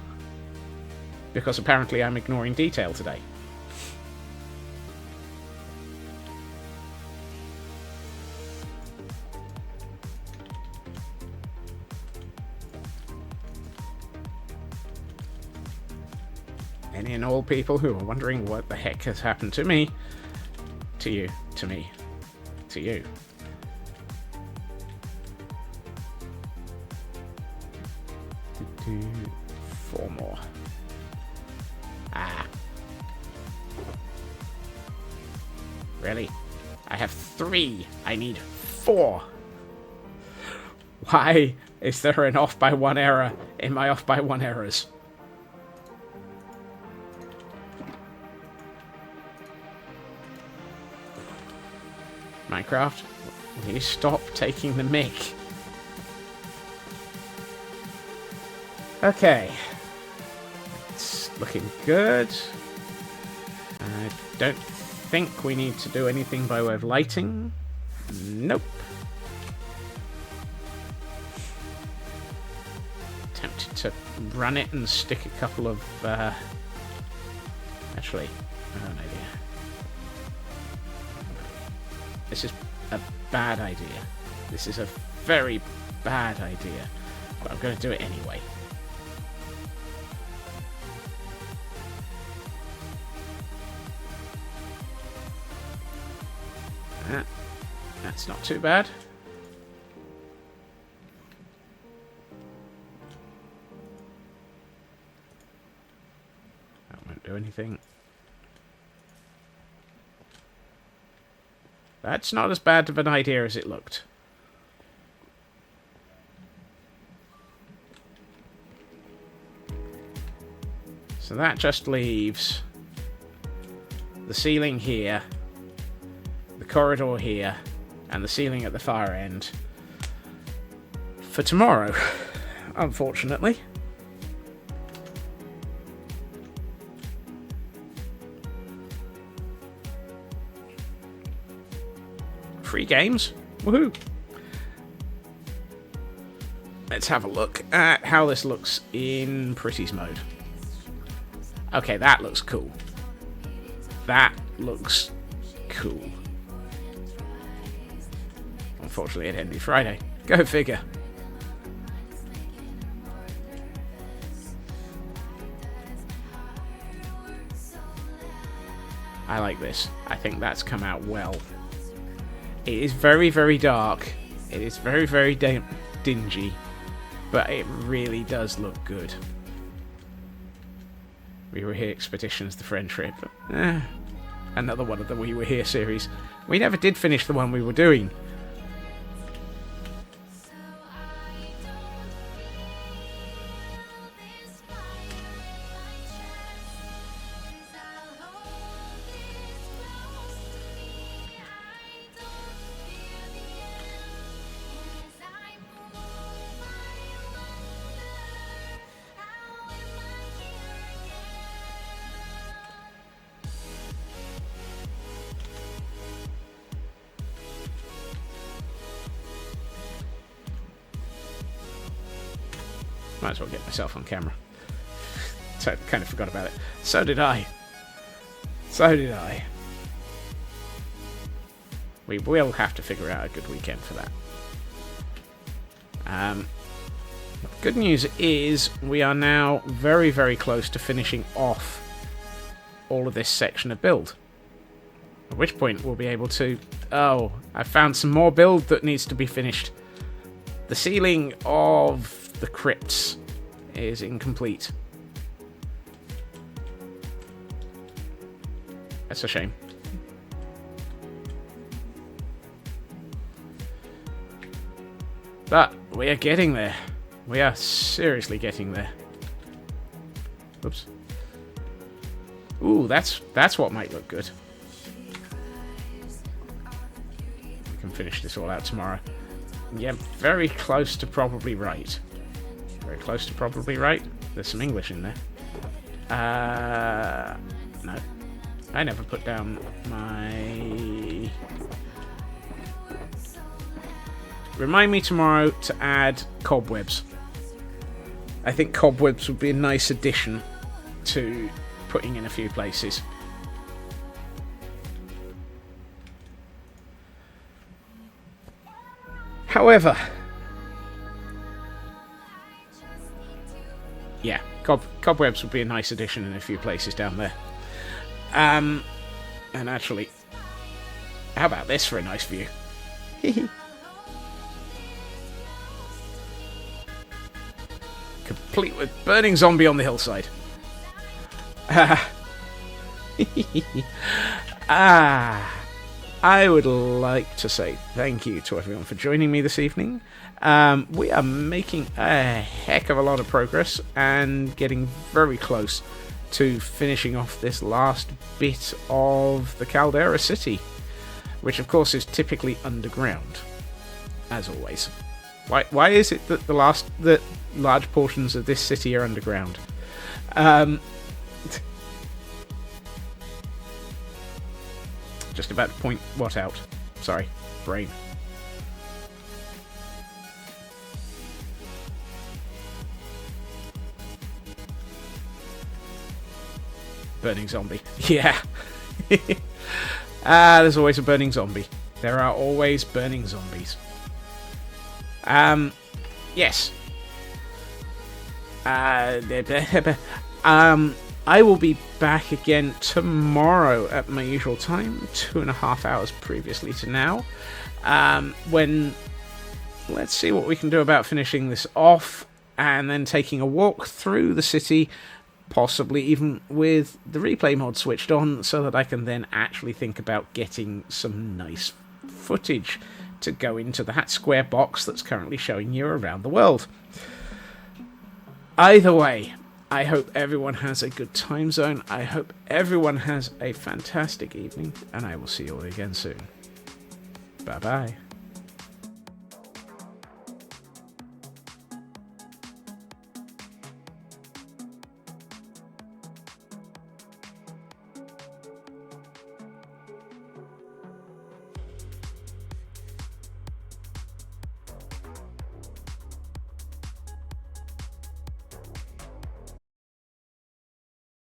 Because apparently I'm ignoring detail today. Any and all people who are wondering what the heck has happened to me, to you, to me, to you. Four more. Ah. Really? I have 3. I need 4. Why is there an off by 1 error in my off by 1 errors? Minecraft, will you stop taking the mic? Okay. It's looking good. I don't think we need to do anything by way of lighting. Nope. Tempted to run it and stick a couple of... Actually, I have an idea. This is a bad idea. This is a very bad idea. But I'm going to do it anyway. That's not too bad. That won't do anything. That's not as bad of an idea as it looked. So that just leaves the ceiling here, the corridor here, and the ceiling at the far end for tomorrow, unfortunately. Free games. Woohoo! Let's have a look at how this looks in Pretty's mode. Okay, that looks cool. That looks cool. Unfortunately, it ended Friday. Go figure. I like this. I think that's come out well. It is very, very dark. It is very, very dingy. but it really does look good. We Were Here Expeditions, the Friendship. Another one of the We Were Here series. We never did finish the one we were doing. Might as well get myself on camera. So kind of forgot about it. So did I. So did I. We will have to figure out a good weekend for that. Good news is we are now very, very close to finishing off all of this section of build. At which point we'll be able to... Oh, I found some more build that needs to be finished. The ceiling of the crypts is incomplete. That's a shame. But we are getting there. We are seriously getting there. Oops. Ooh, that's what might look good. We can finish this all out tomorrow. Yeah, very close to probably right. Very close to probably right. There's some English in there. No. I never put down my... Remind me tomorrow to add cobwebs. I think cobwebs would be a nice addition to putting in a few places. However, yeah, cobwebs would be a nice addition in a few places down there. And actually, how about this for a nice view? Complete with burning zombie on the hillside. I would like to say thank you to everyone for joining me this evening. We are making a heck of a lot of progress and getting very close to finishing off this last bit of the Caldera City, which of course is typically underground, as always. Why is it that the large portions of this city are underground? Just about to point what out? Sorry, brain. Burning zombie. Yeah. There's always a burning zombie. There are always burning zombies. Yes. I will be back again tomorrow at my usual time, 2.5 hours previously to now. When let's see what we can do about finishing this off and then taking a walk through the city, possibly even with the replay mod switched on, so that I can then actually think about getting some nice footage to go into that square box that's currently showing you around the world. Either way, I hope everyone has a good time zone. I hope everyone has a fantastic evening, and I will see you all again soon. Bye-bye.